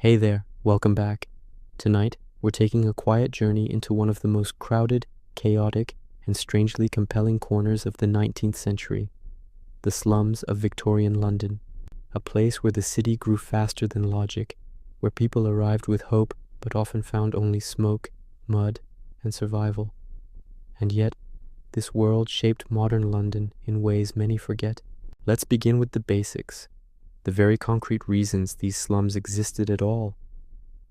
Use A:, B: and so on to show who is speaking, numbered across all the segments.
A: Hey there, welcome back. Tonight, we're taking a quiet journey into one of the most crowded, chaotic, and strangely compelling corners of the 19th century, the slums of Victorian London, a place where the city grew faster than logic, where people arrived with hope but often found only smoke, mud, and survival. And yet, this world shaped modern London in ways many forget. Let's begin with the basics, the very concrete reasons these slums existed at all.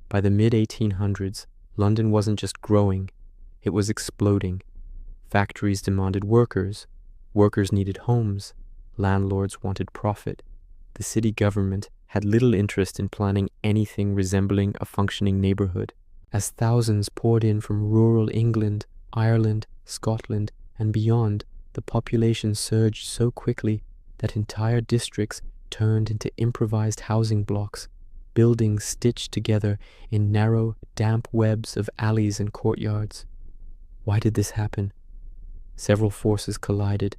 A: By the mid-1800s, London wasn't just growing, it was exploding. Factories demanded workers, workers needed homes, landlords wanted profit. The city government had little interest in planning anything resembling a functioning neighborhood. As thousands poured in from rural England, Ireland, Scotland, and beyond, the population surged so quickly that entire districts turned into improvised housing blocks, buildings stitched together in narrow, damp webs of alleys and courtyards. Why did this happen? Several forces collided: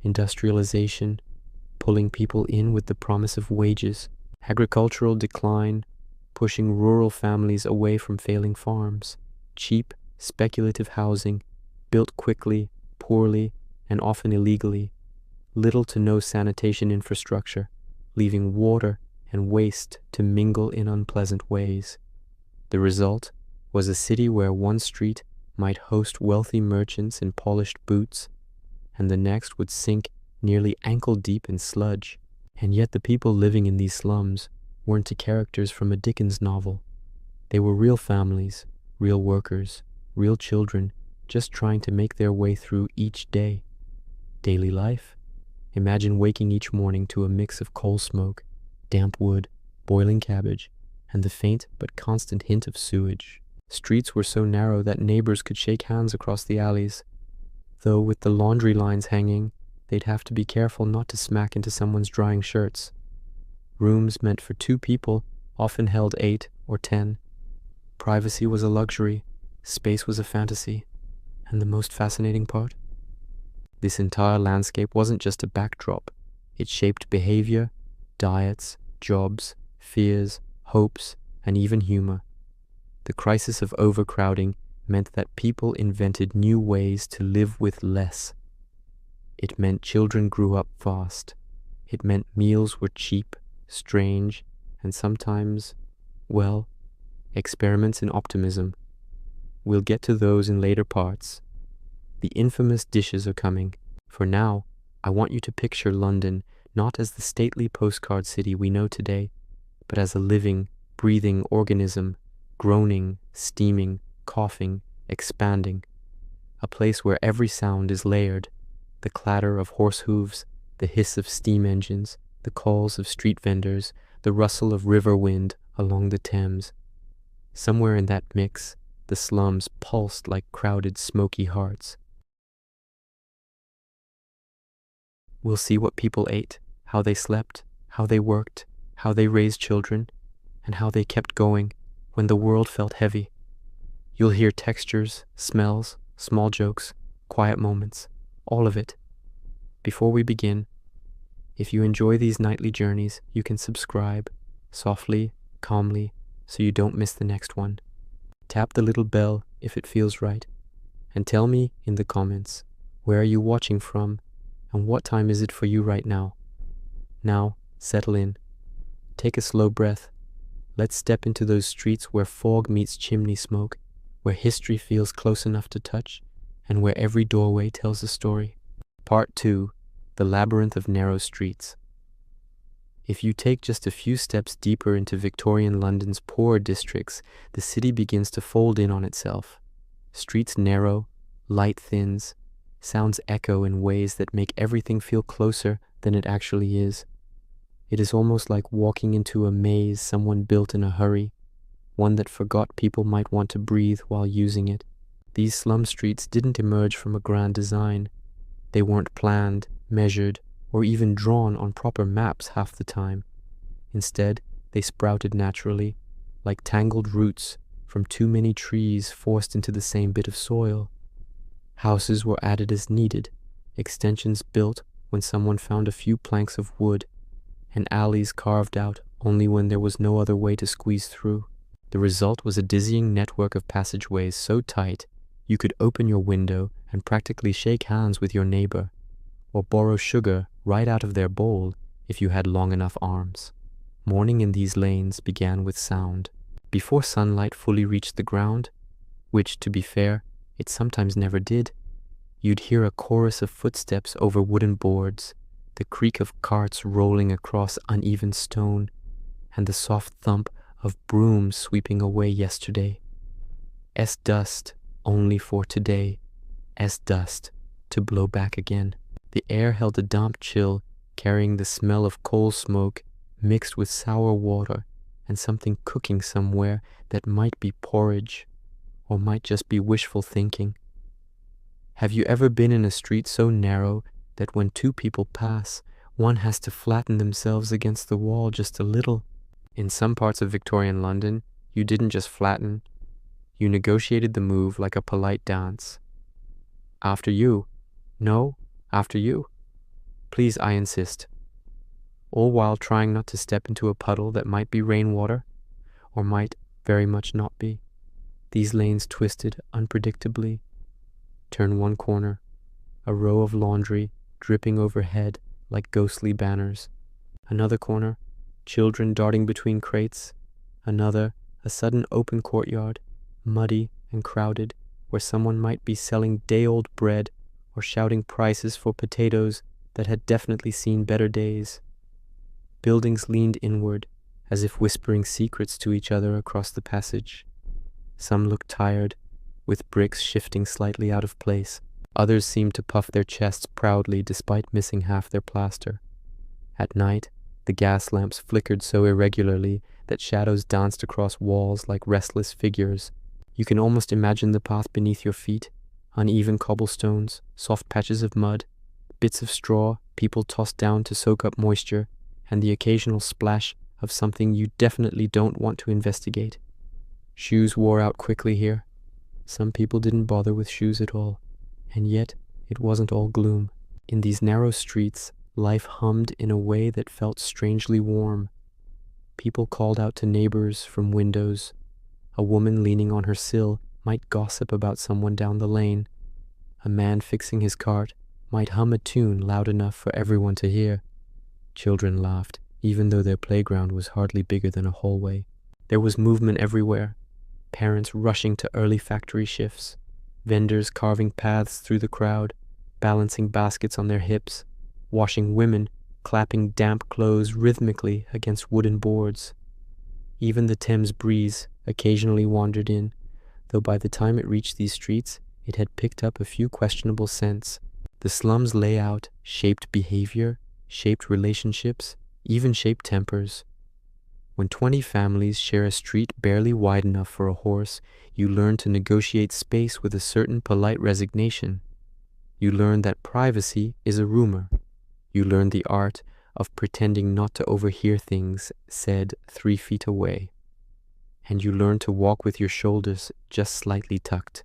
A: industrialization, pulling people in with the promise of wages; agricultural decline, pushing rural families away from failing farms; cheap, speculative housing, built quickly, poorly, and often illegally; little to no sanitation infrastructure, leaving water and waste to mingle in unpleasant ways. The result was a city where one street might host wealthy merchants in polished boots, and the next would sink nearly ankle-deep in sludge. And yet the people living in these slums weren't the characters from a Dickens novel. They were real families, real workers, real children, just trying to make their way through each day. Daily life? Imagine waking each morning to a mix of coal smoke, damp wood, boiling cabbage, and the faint but constant hint of sewage. Streets were so narrow that neighbors could shake hands across the alleys, though with the laundry lines hanging, they'd have to be careful not to smack into someone's drying shirts. Rooms meant for 2 people often held 8 or 10. Privacy was a luxury, space was a fantasy, and the most fascinating part? This entire landscape wasn't just a backdrop. It shaped behavior, diets, jobs, fears, hopes, and even humor. The crisis of overcrowding meant that people invented new ways to live with less. It meant children grew up fast. It meant meals were cheap, strange, and sometimes, well, experiments in optimism. We'll get to those in later parts. The infamous dishes are coming. For now, I want you to picture London not as the stately postcard city we know today, but as a living, breathing organism, groaning, steaming, coughing, expanding. A place where every sound is layered: the clatter of horse hooves, the hiss of steam engines, the calls of street vendors, the rustle of river wind along the Thames. Somewhere in that mix, the slums pulsed like crowded, smoky hearts. We'll see what people ate, how they slept, how they worked, how they raised children, and how they kept going when the world felt heavy. You'll hear textures, smells, small jokes, quiet moments, all of it. Before we begin, if you enjoy these nightly journeys, you can subscribe, softly, calmly, so you don't miss the next one. Tap the little bell if it feels right, and tell me in the comments, where are you watching from, and what time is it for you right now? Now, settle in. Take a slow breath. Let's step into those streets where fog meets chimney smoke, where history feels close enough to touch, and where every doorway tells a story. Part 2. The Labyrinth of Narrow Streets. If you take just a few steps deeper into Victorian London's poorer districts, the city begins to fold in on itself. Streets narrow, light thins, sounds echo in ways that make everything feel closer than it actually is. It is almost like walking into a maze someone built in a hurry, one that forgot people might want to breathe while using it. These slum streets didn't emerge from a grand design. They weren't planned, measured, or even drawn on proper maps half the time. Instead, they sprouted naturally, like tangled roots from too many trees forced into the same bit of soil. Houses were added as needed, extensions built when someone found a few planks of wood, and alleys carved out only when there was no other way to squeeze through. The result was a dizzying network of passageways so tight you could open your window and practically shake hands with your neighbor, or borrow sugar right out of their bowl if you had long enough arms. Morning in these lanes began with sound. Before sunlight fully reached the ground, which, to be fair, it sometimes never did, you'd hear a chorus of footsteps over wooden boards, the creak of carts rolling across uneven stone, and the soft thump of brooms sweeping away yesterday. As dust only for today, as dust to blow back again. The air held a damp chill, carrying the smell of coal smoke mixed with sour water and something cooking somewhere that might be porridge or might just be wishful thinking. Have you ever been in a street so narrow that when two people pass, one has to flatten themselves against the wall just a little? In some parts of Victorian London, you didn't just flatten, you negotiated the move like a polite dance. After you. No, after you. Please, I insist. All while trying not to step into a puddle that might be rainwater, or might very much not be. These lanes twisted unpredictably. Turn one corner, a row of laundry dripping overhead like ghostly banners. Another corner, children darting between crates. Another, a sudden open courtyard, muddy and crowded, where someone might be selling day-old bread or shouting prices for potatoes that had definitely seen better days. Buildings leaned inward, as if whispering secrets to each other across the passage. Some looked tired, with bricks shifting slightly out of place. Others seemed to puff their chests proudly despite missing half their plaster. At night, the gas lamps flickered so irregularly that shadows danced across walls like restless figures. You can almost imagine the path beneath your feet, uneven cobblestones, soft patches of mud, bits of straw people tossed down to soak up moisture, and the occasional splash of something you definitely don't want to investigate. Shoes wore out quickly here. Some people didn't bother with shoes at all, and yet it wasn't all gloom. In these narrow streets, life hummed in a way that felt strangely warm. People called out to neighbors from windows. A woman leaning on her sill might gossip about someone down the lane. A man fixing his cart might hum a tune loud enough for everyone to hear. Children laughed, even though their playground was hardly bigger than a hallway. There was movement everywhere. Parents rushing to early factory shifts. Vendors carving paths through the crowd, balancing baskets on their hips. Washing women clapping damp clothes rhythmically against wooden boards. Even the Thames breeze occasionally wandered in, though by the time it reached these streets, it had picked up a few questionable scents. The slums layout shaped behavior, shaped relationships, even shaped tempers. When 20 families share a street barely wide enough for a horse, you learn to negotiate space with a certain polite resignation. You learn that privacy is a rumor. You learn the art of pretending not to overhear things said 3 feet away. And you learn to walk with your shoulders just slightly tucked.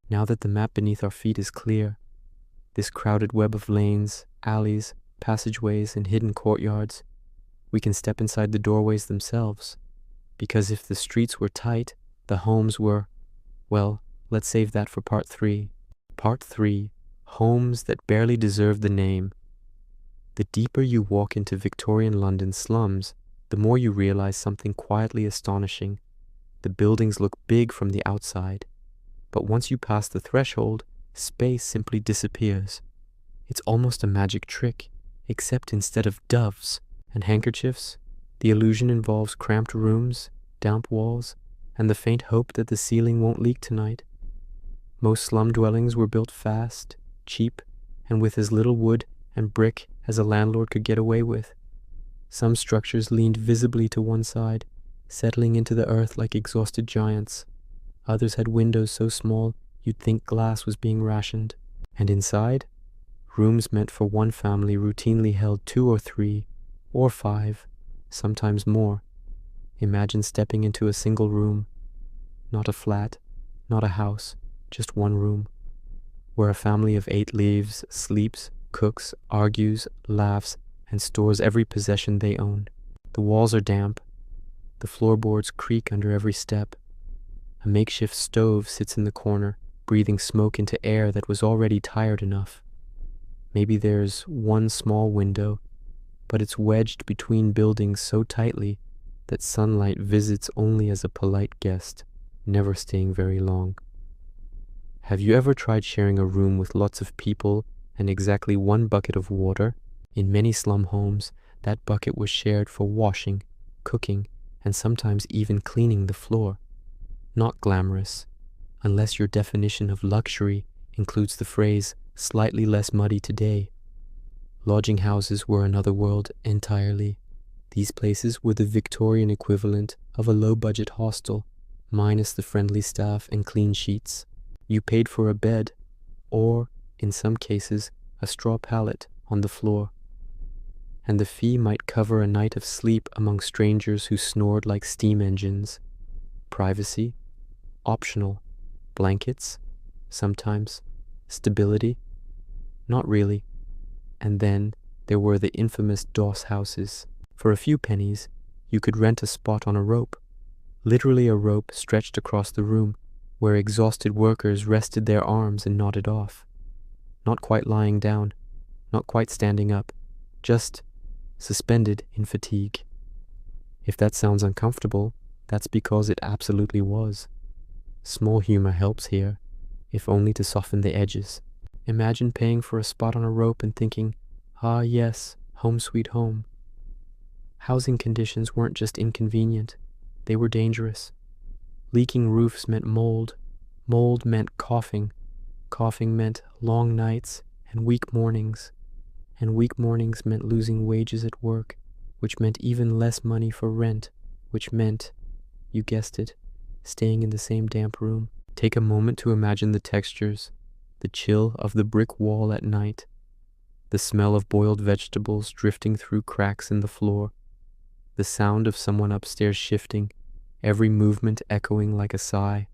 A: Now that the map beneath our feet is clear, this crowded web of lanes, alleys, passageways, and hidden courtyards, we can step inside the doorways themselves. Because if the streets were tight, the homes were, well, let's save that for part 3. Part 3, homes that barely deserve the name. The deeper you walk into Victorian London slums, the more you realize something quietly astonishing. The buildings look big from the outside, but once you pass the threshold, space simply disappears. It's almost a magic trick, except instead of doves and handkerchiefs, the illusion involves cramped rooms, damp walls, and the faint hope that the ceiling won't leak tonight. Most slum dwellings were built fast, cheap, and with as little wood and brick as a landlord could get away with. Some structures leaned visibly to one side, settling into the earth like exhausted giants. Others had windows so small you'd think glass was being rationed. And inside, rooms meant for one family routinely held 2 or 3, or 5, sometimes more. Imagine stepping into a single room. Not a flat, not a house, just one room, where a family of 8 lives, sleeps, cooks, argues, laughs, and stores every possession they own. The walls are damp, the floorboards creak under every step. A makeshift stove sits in the corner, breathing smoke into air that was already tired enough. Maybe there's one small window, but it's wedged between buildings so tightly that sunlight visits only as a polite guest, never staying very long. Have you ever tried sharing a room with lots of people and exactly one bucket of water? In many slum homes, that bucket was shared for washing, cooking, and sometimes even cleaning the floor. Not glamorous, unless your definition of luxury includes the phrase, slightly less muddy today. Lodging houses were another world entirely. These places were the Victorian equivalent of a low-budget hostel, minus the friendly staff and clean sheets. You paid for a bed, or, in some cases, a straw pallet on the floor. And the fee might cover a night of sleep among strangers who snored like steam engines. Privacy? Optional. Blankets? Sometimes. Stability? Not really. And then there were the infamous doss houses. For a few pennies, you could rent a spot on a rope, literally a rope stretched across the room, where exhausted workers rested their arms and nodded off. Not quite lying down, not quite standing up, just suspended in fatigue. If that sounds uncomfortable, that's because it absolutely was. Small humor helps here, if only to soften the edges. Imagine paying for a spot on a rope and thinking, ah yes, home sweet home. Housing conditions weren't just inconvenient, they were dangerous. Leaking roofs meant mold, mold meant coughing, coughing meant long nights and weak mornings meant losing wages at work, which meant even less money for rent, which meant, you guessed it, staying in the same damp room. Take a moment to imagine the textures, the chill of the brick wall at night, the smell of boiled vegetables drifting through cracks in the floor, the sound of someone upstairs shifting, every movement echoing like a sigh,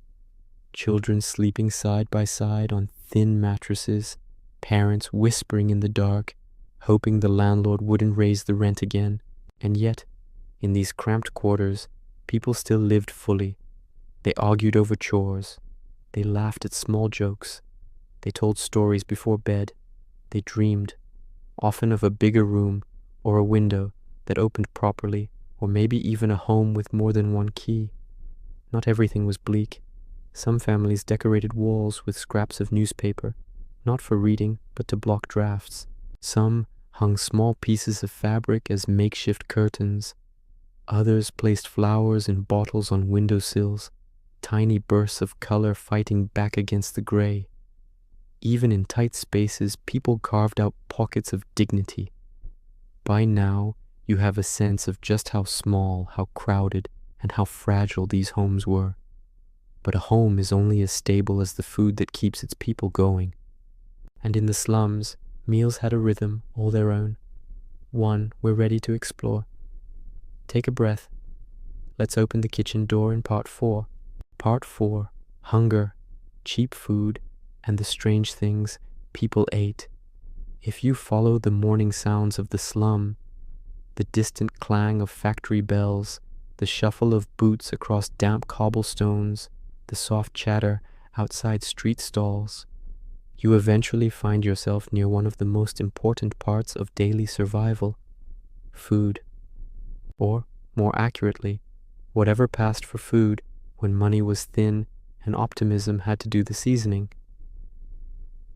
A: children sleeping side by side on thin mattresses, parents whispering in the dark, hoping the landlord wouldn't raise the rent again. And yet, in these cramped quarters, people still lived fully. They argued over chores. They laughed at small jokes. They told stories before bed. They dreamed, often of a bigger room or a window that opened properly, or maybe even a home with more than one key. Not everything was bleak. Some families decorated walls with scraps of newspaper, not for reading, but to block drafts. Some hung small pieces of fabric as makeshift curtains. Others placed flowers in bottles on windowsills, tiny bursts of color fighting back against the gray. Even in tight spaces, people carved out pockets of dignity. By now, you have a sense of just how small, how crowded, and how fragile these homes were. But a home is only as stable as the food that keeps its people going. And in the slums, meals had a rhythm all their own, one we're ready to explore. Take a breath. Let's open the kitchen door in Part 4. Part 4, Hunger, Cheap Food, and the Strange Things People Ate. If you follow the morning sounds of the slum, the distant clang of factory bells, the shuffle of boots across damp cobblestones, the soft chatter outside street stalls, you eventually find yourself near one of the most important parts of daily survival, food. Or, more accurately, whatever passed for food when money was thin and optimism had to do the seasoning.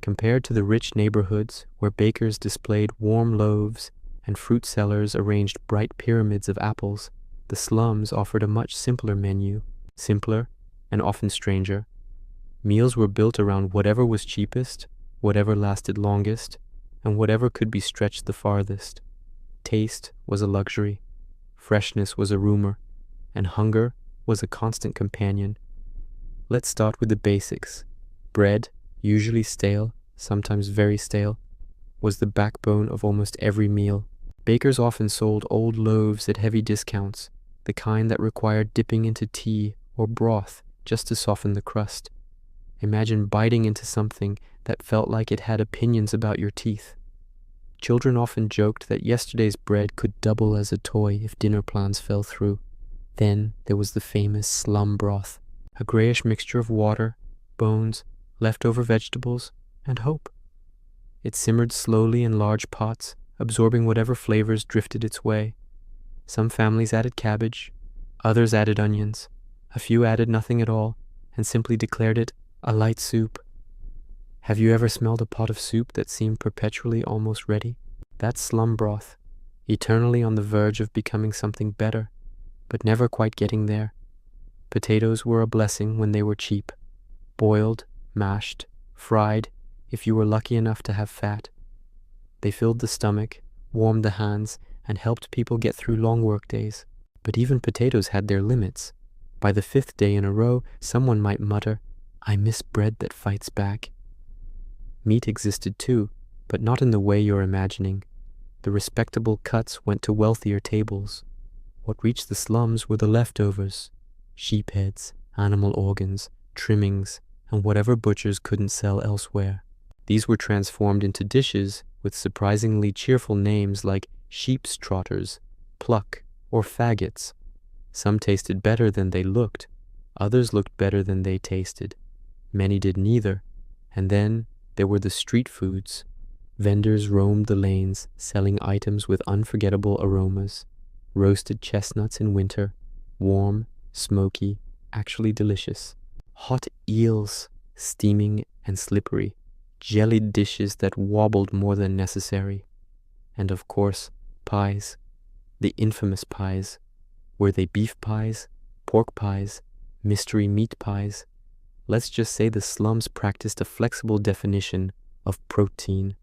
A: Compared to the rich neighborhoods where bakers displayed warm loaves and fruit sellers arranged bright pyramids of apples, the slums offered a much simpler menu, simpler and often stranger. Meals were built around whatever was cheapest, whatever lasted longest, and whatever could be stretched the farthest. Taste was a luxury, freshness was a rumor, and hunger was a constant companion. Let's start with the basics. Bread, usually stale, sometimes very stale, was the backbone of almost every meal. Bakers often sold old loaves at heavy discounts, the kind that required dipping into tea or broth just to soften the crust. Imagine biting into something that felt like it had opinions about your teeth. Children often joked that yesterday's bread could double as a toy if dinner plans fell through. Then there was the famous slum broth, a grayish mixture of water, bones, leftover vegetables, and hope. It simmered slowly in large pots, absorbing whatever flavors drifted its way. Some families added cabbage, others added onions, a few added nothing at all, and simply declared it a light soup. Have you ever smelled a pot of soup that seemed perpetually almost ready? That's slum broth, eternally on the verge of becoming something better, but never quite getting there. Potatoes were a blessing when they were cheap, boiled, mashed, fried, if you were lucky enough to have fat. They filled the stomach, warmed the hands, and helped people get through long work days. But even potatoes had their limits. By the 5th day in a row, someone might mutter, "I miss bread that fights back." Meat existed too, but not in the way you're imagining. The respectable cuts went to wealthier tables. What reached the slums were the leftovers: sheep heads, animal organs, trimmings, and whatever butchers couldn't sell elsewhere. These were transformed into dishes with surprisingly cheerful names like sheep's trotters, pluck, or faggots. Some tasted better than they looked, others looked better than they tasted. Many did neither. And then there were the street foods. Vendors roamed the lanes, selling items with unforgettable aromas. Roasted chestnuts in winter, warm, smoky, actually delicious. Hot eels, steaming and slippery. Jellied dishes that wobbled more than necessary. And of course, pies. The infamous pies. Were they beef pies, pork pies, mystery meat pies? Let's just say the slums practiced a flexible definition of protein.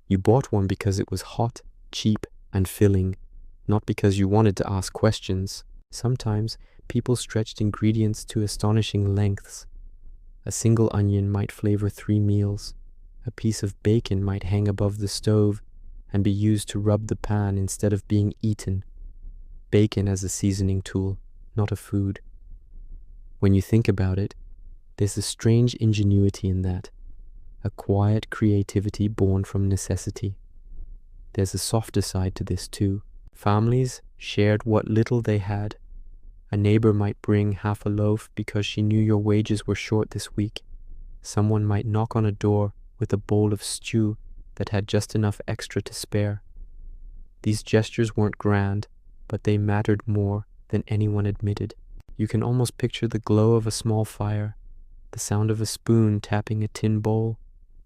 A: You bought one because it was hot, cheap, and filling, not because you wanted to ask questions. Sometimes people stretched ingredients to astonishing lengths. A single onion might flavor 3 meals. A piece of bacon might hang above the stove and be used to rub the pan instead of being eaten. Bacon as a seasoning tool, not a food. When you think about it, there's a strange ingenuity in that, a quiet creativity born from necessity. There's a softer side to this too. Families shared what little they had. A neighbor might bring half a loaf because she knew your wages were short this week. Someone might knock on a door with a bowl of stew that had just enough extra to spare. These gestures weren't grand, but they mattered more than anyone admitted. You can almost picture the glow of a small fire, the sound of a spoon tapping a tin bowl,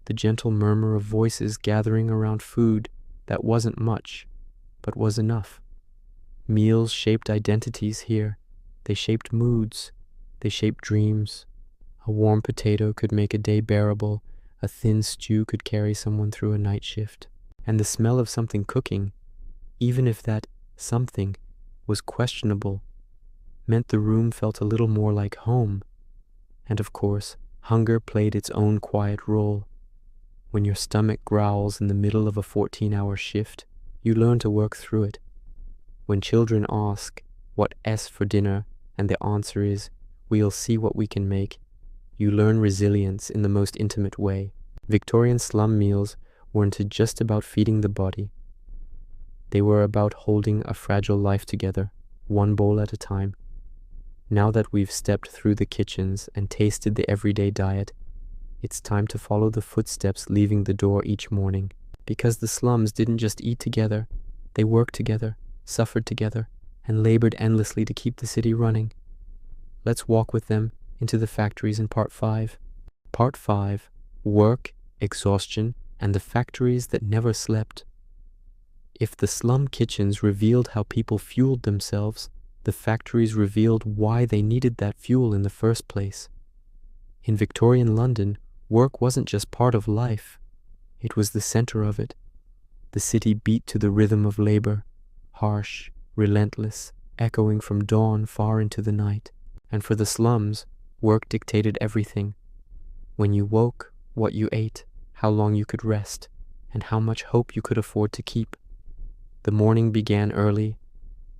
A: the gentle murmur of voices gathering around food that wasn't much, but was enough. Meals shaped identities here. They shaped moods. They shaped dreams. A warm potato could make a day bearable. A thin stew could carry someone through a night shift. And the smell of something cooking, even if that something was questionable, meant the room felt a little more like home. And of course, hunger played its own quiet role. When your stomach growls in the middle of a 14-hour shift, you learn to work through it. When children ask, "What S for dinner?" and the answer is, "We'll see what we can make," you learn resilience in the most intimate way. Victorian slum meals weren't just about feeding the body. They were about holding a fragile life together, one bowl at a time. Now that we've stepped through the kitchens and tasted the everyday diet, it's time to follow the footsteps leaving the door each morning. Because the slums didn't just eat together, they worked together, suffered together, and labored endlessly to keep the city running. Let's walk with them into the factories in Part 5. Part 5, Work, Exhaustion, and the Factories That Never Slept. If the slum kitchens revealed how people fueled themselves, the factories revealed why they needed that fuel in the first place. In Victorian London, work wasn't just part of life, it was the center of it. The city beat to the rhythm of labor, harsh, relentless, echoing from dawn far into the night. And for the slums, work dictated everything. When you woke, what you ate, how long you could rest, and how much hope you could afford to keep. The morning began early,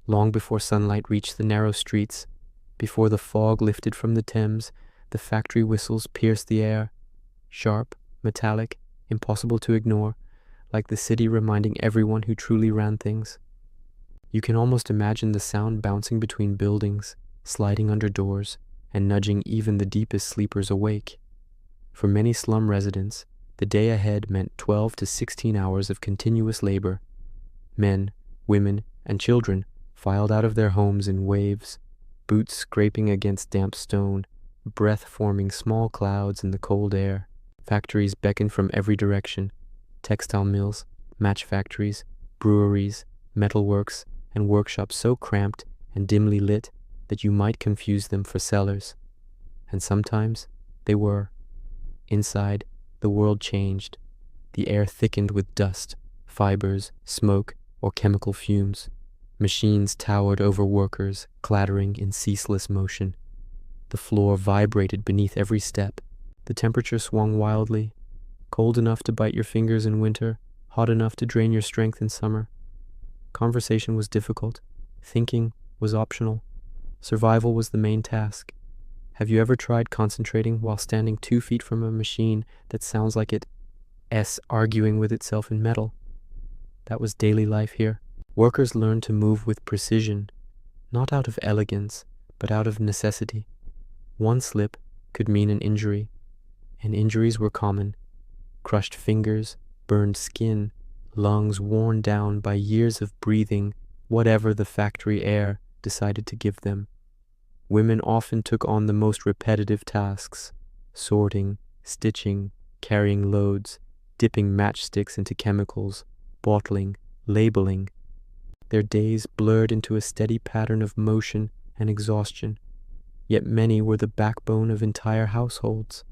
A: long before sunlight reached the narrow streets. Before the fog lifted from the Thames, the factory whistles pierced the air, sharp, metallic, impossible to ignore, like the city reminding everyone who truly ran things. You can almost imagine the sound bouncing between buildings, sliding under doors, and nudging even the deepest sleepers awake. For many slum residents, the day ahead meant 12 to 16 hours of continuous labor. Men, women, and children filed out of their homes in waves, boots scraping against damp stone, breath forming small clouds in the cold air. Factories beckoned from every direction: textile mills, match factories, breweries, metalworks, and workshops so cramped and dimly lit that you might confuse them for cellars. And sometimes they were. Inside, the world changed. The air thickened with dust, fibers, smoke, or chemical fumes. Machines towered over workers, clattering in ceaseless motion. The floor vibrated beneath every step. The temperature swung wildly, cold enough to bite your fingers in winter, hot enough to drain your strength in summer. Conversation was difficult. Thinking was optional. Survival was the main task. Have you ever tried concentrating while standing 2 feet from a machine that sounds like it's arguing with itself in metal? That was daily life here. Workers learned to move with precision, not out of elegance, but out of necessity. One slip could mean an injury, and injuries were common. Crushed fingers, burned skin, lungs worn down by years of breathing whatever the factory air decided to give them. Women often took on the most repetitive tasks: sorting, stitching, carrying loads, dipping matchsticks into chemicals, bottling, labeling. Their days blurred into a steady pattern of motion and exhaustion, yet many were the backbone of entire households.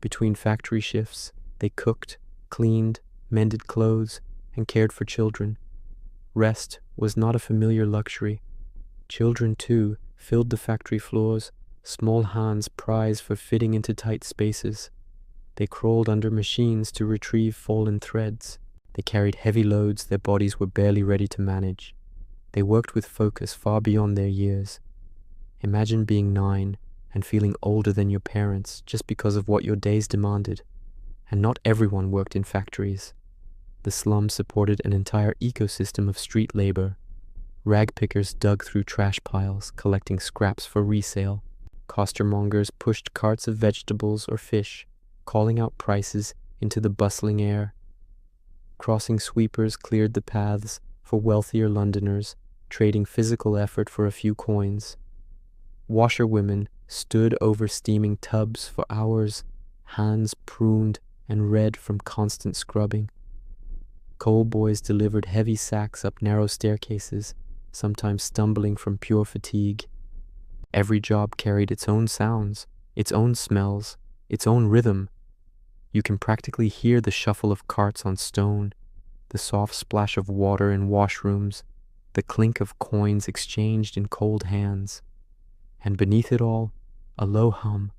A: Between factory shifts, they cooked, cleaned, mended clothes, and cared for children. Rest was not a familiar luxury. Children, too, filled the factory floors, small hands prized for fitting into tight spaces. They crawled under machines to retrieve fallen threads. They carried heavy loads their bodies were barely ready to manage. They worked with focus far beyond their years. Imagine being 9 and feeling older than your parents just because of what your days demanded. And not everyone worked in factories. The slums supported an entire ecosystem of street labor. Rag pickers dug through trash piles, collecting scraps for resale. Costermongers pushed carts of vegetables or fish, calling out prices into the bustling air. Crossing sweepers cleared the paths for wealthier Londoners, trading physical effort for a few coins. Washerwomen stood over steaming tubs for hours, hands pruned and red from constant scrubbing. Coal boys delivered heavy sacks up narrow staircases, sometimes stumbling from pure fatigue. Every job carried its own sounds, its own smells, its own rhythm. You can practically hear the shuffle of carts on stone, the soft splash of water in washrooms, the clink of coins exchanged in cold hands. And beneath it all, a low hum,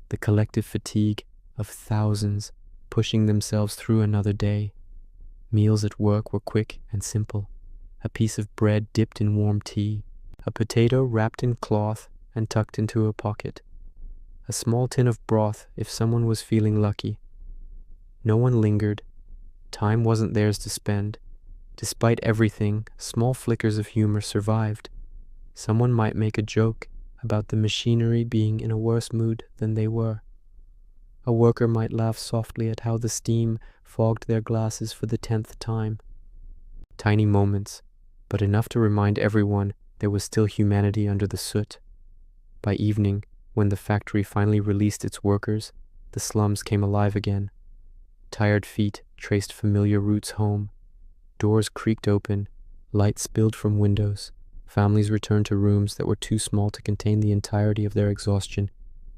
A: the collective fatigue of thousands pushing themselves through another day. Meals at work were quick and simple: a piece of bread dipped in warm tea, a potato wrapped in cloth and tucked into a pocket, a small tin of broth if someone was feeling lucky. No one lingered. Time wasn't theirs to spend. Despite everything, small flickers of humor survived. Someone might make a joke about the machinery being in a worse mood than they were. A worker might laugh softly at how the steam fogged their glasses for the 10th time. Tiny moments, but enough to remind everyone there was still humanity under the soot. By evening, when the factory finally released its workers, the slums came alive again. Tired feet traced familiar routes home. Doors creaked open, light spilled from windows. Families returned to rooms that were too small to contain the entirety of their exhaustion,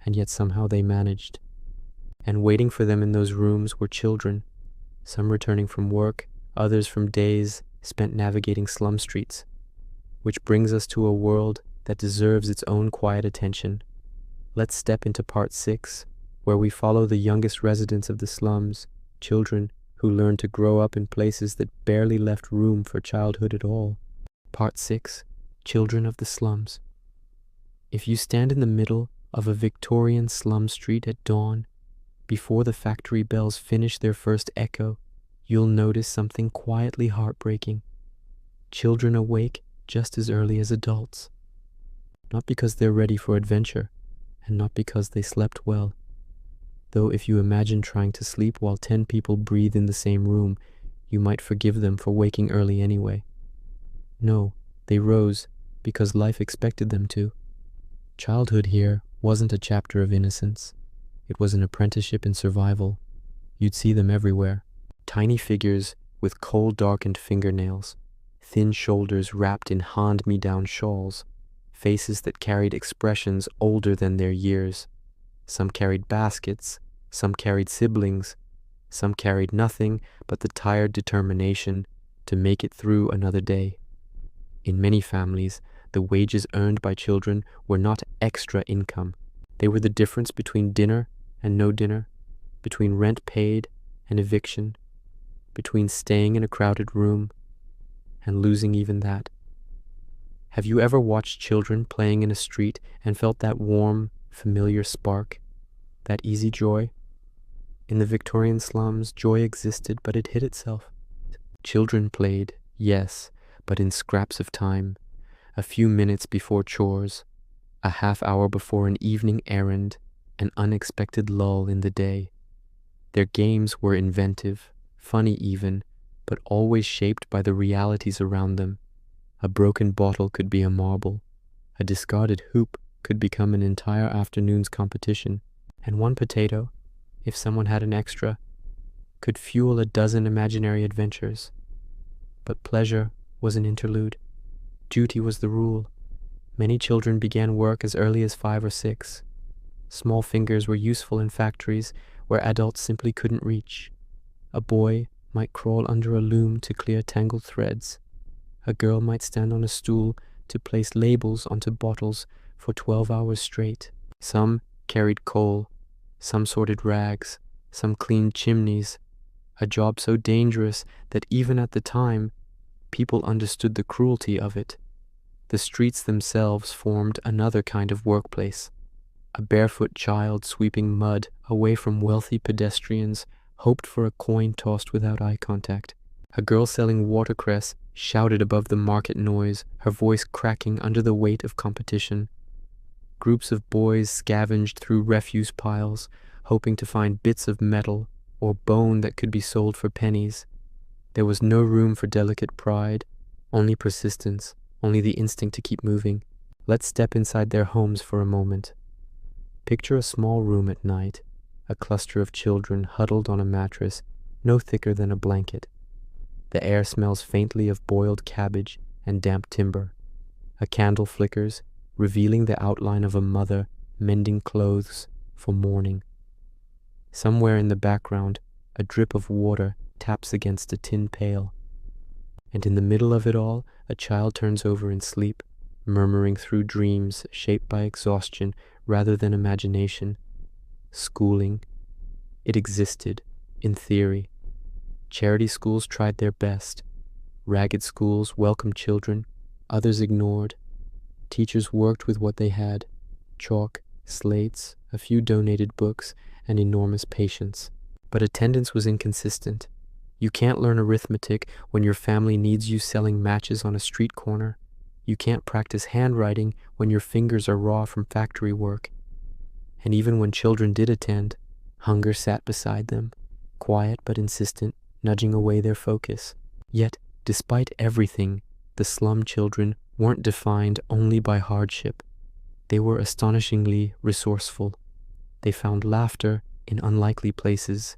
A: and yet somehow they managed. And waiting for them in those rooms were children, some returning from work, others from days spent navigating slum streets. Which brings us to a world that deserves its own quiet attention. Let's step into part 6, where we follow the youngest residents of the slums, children who learn to grow up in places that barely left room for childhood at all. Part 6, Children of the Slums. If you stand in the middle of a Victorian slum street at dawn, before the factory bells finish their first echo, you'll notice something quietly heartbreaking. Children awake just as early as adults, not because they're ready for adventure, and not because they slept well. Though if you imagine trying to sleep while 10 people breathe in the same room, you might forgive them for waking early anyway. No, they rose because life expected them to. Childhood here wasn't a chapter of innocence. It was an apprenticeship in survival. You'd see them everywhere. Tiny figures with coal-darkened fingernails, thin shoulders wrapped in hand-me-down shawls, faces that carried expressions older than their years. Some carried baskets, some carried siblings, some carried nothing but the tired determination to make it through another day. In many families, the wages earned by children were not extra income. They were the difference between dinner and no dinner, between rent paid and eviction, between staying in a crowded room and losing even that. Have you ever watched children playing in a street and felt that warm, familiar spark, that easy joy? In the Victorian slums, joy existed, but it hid itself. Children played, yes, but in scraps of time, a few minutes before chores, a half hour before an evening errand, an unexpected lull in the day. Their games were inventive, funny even, but always shaped by the realities around them. A broken bottle could be a marble, a discarded hoop could become an entire afternoon's competition, and one potato, if someone had an extra, could fuel a dozen imaginary adventures. But pleasure was an interlude. Duty was the rule. Many children began work as early as 5 or 6. Small fingers were useful in factories where adults simply couldn't reach. A boy might crawl under a loom to clear tangled threads. A girl might stand on a stool to place labels onto bottles for 12 hours straight. Some carried coal, some sorted rags, some cleaned chimneys, a job so dangerous that even at the time, people understood the cruelty of it. The streets themselves formed another kind of workplace. A barefoot child sweeping mud away from wealthy pedestrians hoped for a coin tossed without eye contact. A girl selling watercress shouted above the market noise, her voice cracking under the weight of competition. Groups of boys scavenged through refuse piles, hoping to find bits of metal or bone that could be sold for pennies. There was no room for delicate pride, only persistence, only the instinct to keep moving. Let's step inside their homes for a moment. Picture a small room at night, a cluster of children huddled on a mattress, no thicker than a blanket. The air smells faintly of boiled cabbage and damp timber. A candle flickers, revealing the outline of a mother mending clothes for mourning. Somewhere in the background, a drip of water taps against a tin pail. And in the middle of it all, a child turns over in sleep, murmuring through dreams shaped by exhaustion rather than imagination. Schooling. It existed, in theory. Charity schools tried their best. Ragged schools welcomed children, others ignored. Teachers worked with what they had: chalk, slates, a few donated books, and enormous patience. But attendance was inconsistent. You can't learn arithmetic when your family needs you selling matches on a street corner. You can't practice handwriting when your fingers are raw from factory work. And even when children did attend, hunger sat beside them, quiet but insistent, nudging away their focus. Yet, despite everything, the slum children weren't defined only by hardship. They were astonishingly resourceful. They found laughter in unlikely places,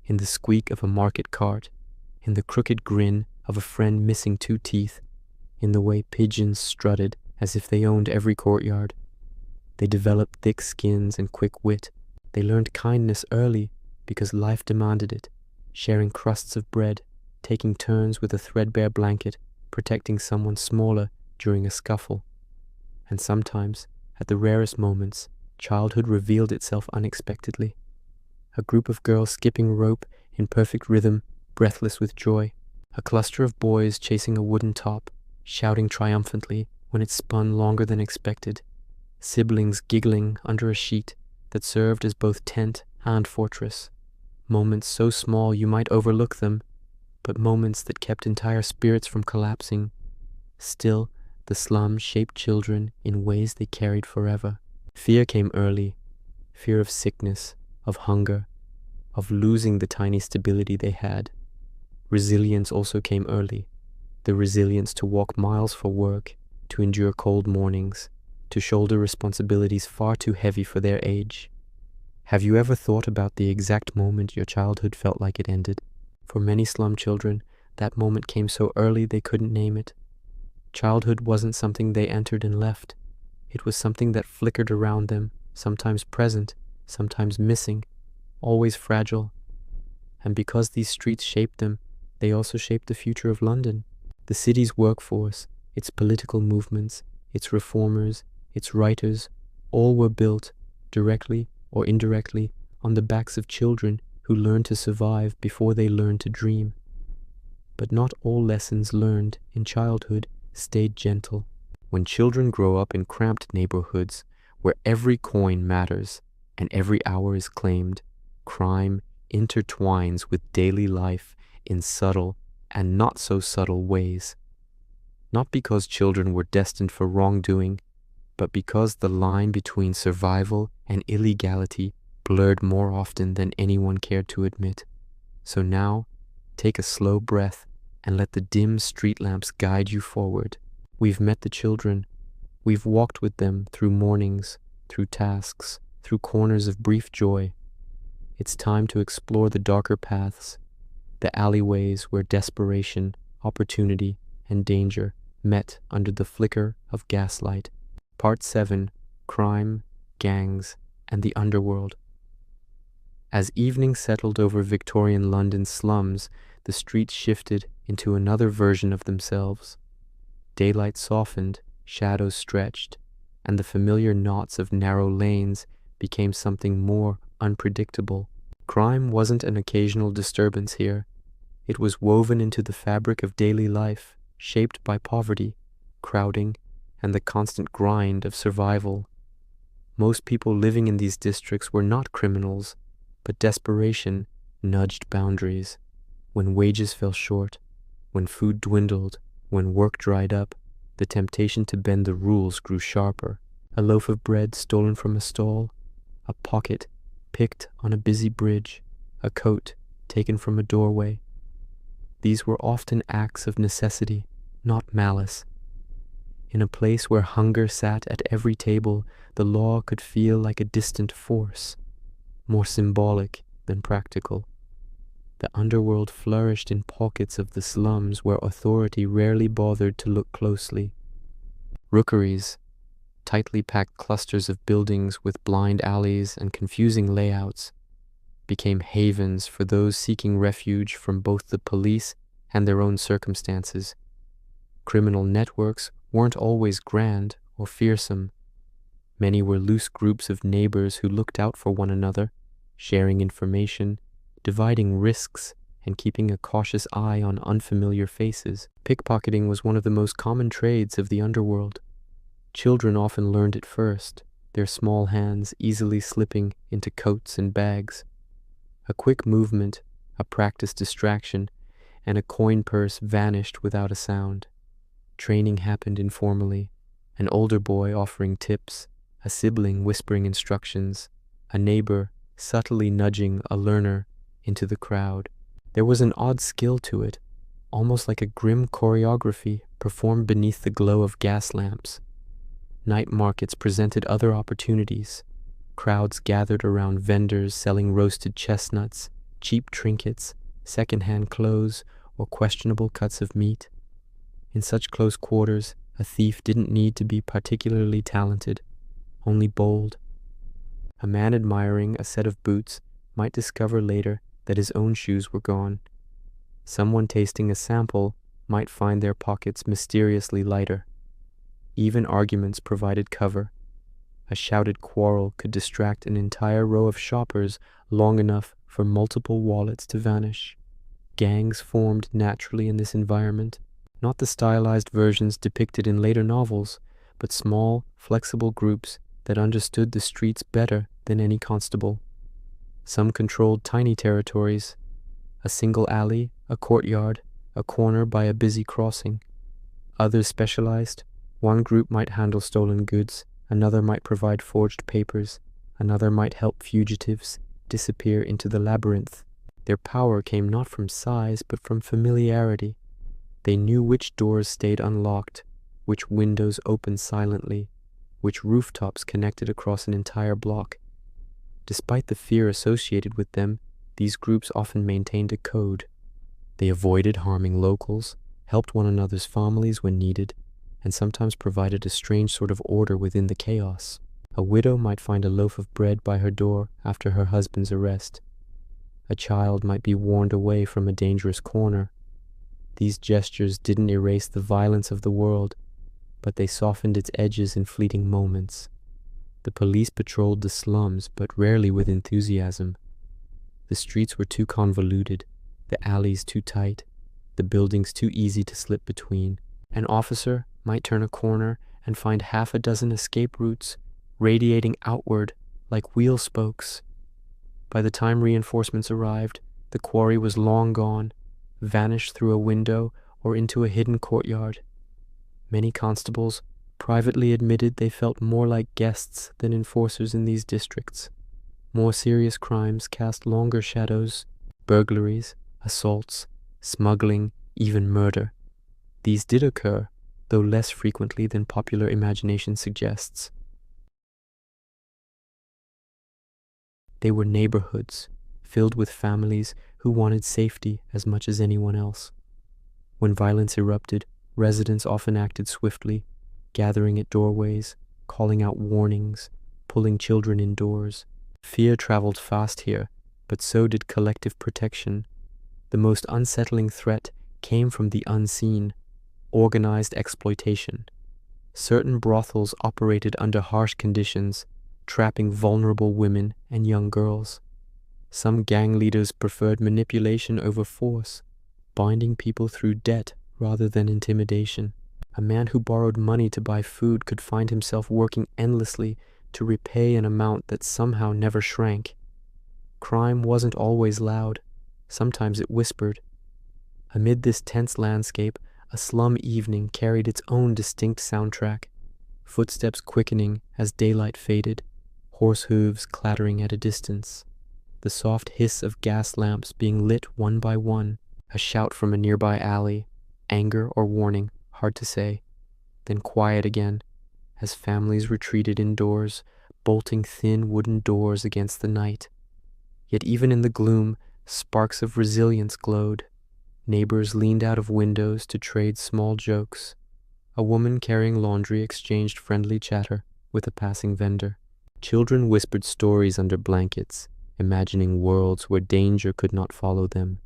A: in the squeak of a market cart, in the crooked grin of a friend missing 2 teeth, in the way pigeons strutted as if they owned every courtyard. They developed thick skins and quick wit. They learned kindness early because life demanded it, sharing crusts of bread, taking turns with a threadbare blanket, protecting someone smaller during a scuffle. And sometimes, at the rarest moments, childhood revealed itself unexpectedly. A group of girls skipping rope in perfect rhythm, breathless with joy. A cluster of boys chasing a wooden top, shouting triumphantly when it spun longer than expected. Siblings giggling under a sheet that served as both tent and fortress. Moments so small you might overlook them, but moments that kept entire spirits from collapsing. Still, the slums shaped children in ways they carried forever. Fear came early, fear of sickness, of hunger, of losing the tiny stability they had. Resilience also came early, the resilience to walk miles for work, to endure cold mornings, to shoulder responsibilities far too heavy for their age. Have you ever thought about the exact moment your childhood felt like it ended? For many slum children, that moment came so early they couldn't name it. Childhood wasn't something they entered and left. It was something that flickered around them, sometimes present, sometimes missing, always fragile. And because these streets shaped them, they also shaped the future of London. The city's workforce, its political movements, its reformers, its writers, all were built, directly or indirectly, on the backs of children who learned to survive before they learned to dream. But not all lessons learned in childhood stayed gentle. When children grow up in cramped neighborhoods where every coin matters and every hour is claimed, crime intertwines with daily life in subtle and not so subtle ways. Not because children were destined for wrongdoing, but because the line between survival and illegality blurred more often than anyone cared to admit. So now, take a slow breath and let the dim street lamps guide you forward. We've met the children. We've walked with them through mornings, through tasks, through corners of brief joy. It's time to explore the darker paths, the alleyways where desperation, opportunity, and danger met under the flicker of gaslight. Part 7, Crime, Gangs, and the Underworld. As evening settled over Victorian London's slums, the streets shifted into another version of themselves. Daylight softened, shadows stretched, and the familiar knots of narrow lanes became something more unpredictable. Crime wasn't an occasional disturbance here. It was woven into the fabric of daily life, shaped by poverty, crowding, and the constant grind of survival. Most people living in these districts were not criminals, but desperation nudged boundaries. When wages fell short, when food dwindled, when work dried up, the temptation to bend the rules grew sharper. A loaf of bread stolen from a stall, a pocket picked on a busy bridge, a coat taken from a doorway. These were often acts of necessity, not malice. In a place where hunger sat at every table, the law could feel like a distant force, more symbolic than practical. The underworld flourished in pockets of the slums where authority rarely bothered to look closely. Rookeries, tightly packed clusters of buildings with blind alleys and confusing layouts, became havens for those seeking refuge from both the police and their own circumstances. Criminal networks weren't always grand or fearsome. Many were loose groups of neighbors who looked out for one another, sharing information, dividing risks, and keeping a cautious eye on unfamiliar faces. Pickpocketing was one of the most common trades of the underworld. Children often learned it first, their small hands easily slipping into coats and bags. A quick movement, a practiced distraction, and a coin purse vanished without a sound. Training happened informally, an older boy offering tips, a sibling whispering instructions, a neighbor subtly nudging a learner into the crowd. There was an odd skill to it, almost like a grim choreography performed beneath the glow of gas lamps. Night markets presented other opportunities. Crowds gathered around vendors selling roasted chestnuts, cheap trinkets, second-hand clothes, or questionable cuts of meat. In such close quarters, a thief didn't need to be particularly talented, only bold. A man admiring a set of boots might discover later that his own shoes were gone. Someone tasting a sample might find their pockets mysteriously lighter. Even arguments provided cover. A shouted quarrel could distract an entire row of shoppers long enough for multiple wallets to vanish. Gangs formed naturally in this environment, not the stylized versions depicted in later novels, but small, flexible groups that understood the streets better than any constable. Some controlled tiny territories, a single alley a courtyard, a corner by a busy crossing. Others specialized. One group might handle stolen goods, another might provide forged papers, another might help fugitives disappear into the labyrinth. Their power came not from size, but from familiarity. They knew which doors stayed unlocked, which windows opened silently, which rooftops connected across an entire block. Despite the fear associated with them, these groups often maintained a code. They avoided harming locals, helped one another's families when needed, and sometimes provided a strange sort of order within the chaos. A widow might find a loaf of bread by her door after her husband's arrest. A child might be warned away from a dangerous corner. These gestures didn't erase the violence of the world, but they softened its edges in fleeting moments. The police patrolled the slums, but rarely with enthusiasm. The streets were too convoluted, the alleys too tight, the buildings too easy to slip between. An officer might turn a corner and find half a dozen escape routes radiating outward like wheel spokes. By the time reinforcements arrived, the quarry was long gone, vanished through a window or into a hidden courtyard. Many constables privately admitted they felt more like guests than enforcers in these districts. More serious crimes cast longer shadows: burglaries, assaults, smuggling, even murder. These did occur, though less frequently than popular imagination suggests. They were neighborhoods, filled with families who wanted safety as much as anyone else. When violence erupted, residents often acted swiftly, gathering at doorways, calling out warnings, pulling children indoors. Fear traveled fast here, but so did collective protection. The most unsettling threat came from the unseen: organized exploitation. Certain brothels operated under harsh conditions, trapping vulnerable women and young girls. Some gang leaders preferred manipulation over force, binding people through debt rather than intimidation. A man who borrowed money to buy food could find himself working endlessly to repay an amount that somehow never shrank. Crime wasn't always loud. Sometimes it whispered. Amid this tense landscape, a slum evening carried its own distinct soundtrack: footsteps quickening as daylight faded, horse hooves clattering at a distance, the soft hiss of gas lamps being lit one by one, a shout from a nearby alley, anger or warning, hard to say, then quiet again as families retreated indoors, bolting thin wooden doors against the night. Yet even in the gloom, sparks of resilience glowed. Neighbors leaned out of windows to trade small jokes. A woman carrying laundry exchanged friendly chatter with a passing vendor. Children whispered stories under blankets, imagining worlds where danger could not follow them.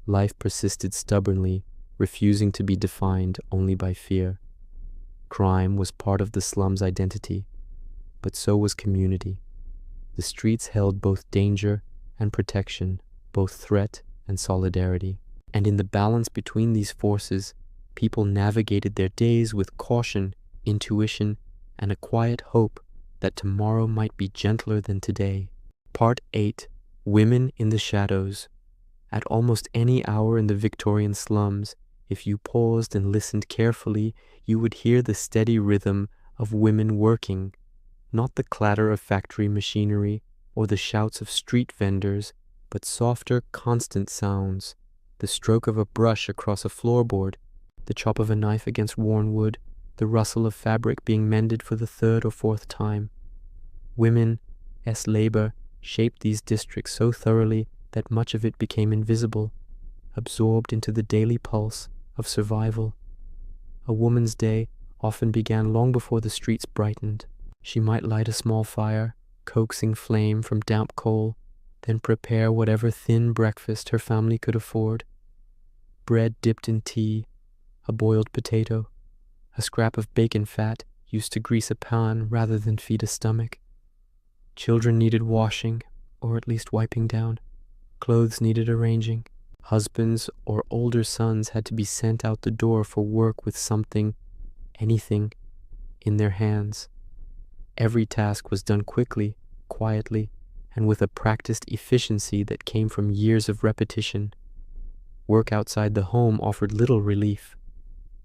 A: Life persisted stubbornly, refusing to be defined only by fear. Crime was part of the slum's identity, but so was community. The streets held both danger and protection, both threat and solidarity. And in the balance between these forces, people navigated their days with caution, intuition, and a quiet hope that tomorrow might be gentler than today. Part 8. Women in the Shadows. At almost any hour in the Victorian slums, if you paused and listened carefully, you would hear the steady rhythm of women working, not the clatter of factory machinery or the shouts of street vendors, but softer, constant sounds: the stroke of a brush across a floorboard, the chop of a knife against worn wood, the rustle of fabric being mended for the third or fourth time. Women's labor shaped these districts so thoroughly that much of it became invisible, absorbed into the daily pulse of survival. A woman's day often began long before the streets brightened. She might light a small fire, coaxing flame from damp coal, then prepare whatever thin breakfast her family could afford: bread dipped in tea, a boiled potato, a scrap of bacon fat used to grease a pan rather than feed a stomach. Children needed washing, or at least wiping down. Clothes needed arranging. Husbands or older sons had to be sent out the door for work with something, anything, in their hands. Every task was done quickly, quietly, and with a practiced efficiency that came from years of repetition. Work outside the home offered little relief.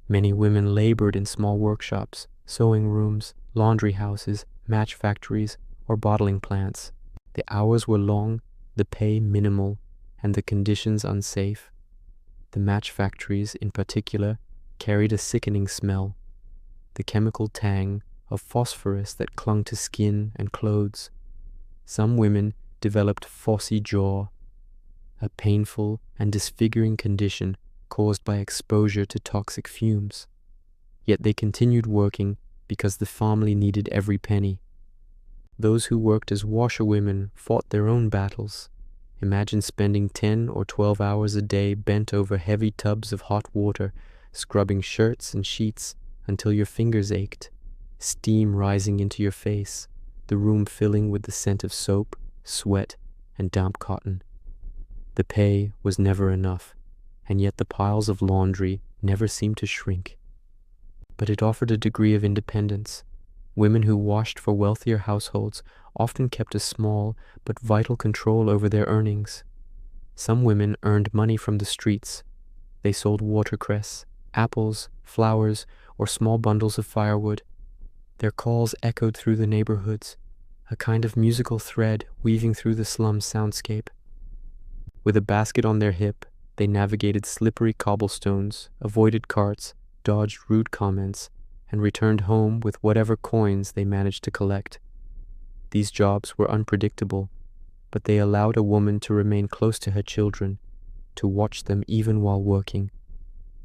A: Many women labored in small workshops, sewing rooms, laundry houses, match factories, or bottling plants. The hours were long, the pay minimal, and the conditions unsafe. The match factories, in particular, carried a sickening smell, the chemical tang of phosphorus that clung to skin and clothes. Some women developed phossy jaw, a painful and disfiguring condition caused by exposure to toxic fumes. Yet they continued working because the family needed every penny. Those who worked as washerwomen fought their own battles. Imagine spending 10 or 12 hours a day bent over heavy tubs of hot water, scrubbing shirts and sheets until your fingers ached, steam rising into your face, the room filling with the scent of soap, sweat, and damp cotton. The pay was never enough, and yet the piles of laundry never seemed to shrink. But it offered a degree of independence. Women who washed for wealthier households often kept a small but vital control over their earnings. Some women earned money from the streets. They sold watercress, apples, flowers, or small bundles of firewood. Their calls echoed through the neighborhoods, a kind of musical thread weaving through the slums soundscape. With a basket on their hip, they navigated slippery cobblestones, avoided carts, dodged rude comments, and returned home with whatever coins they managed to collect. These jobs were unpredictable, but they allowed a woman to remain close to her children, to watch them even while working.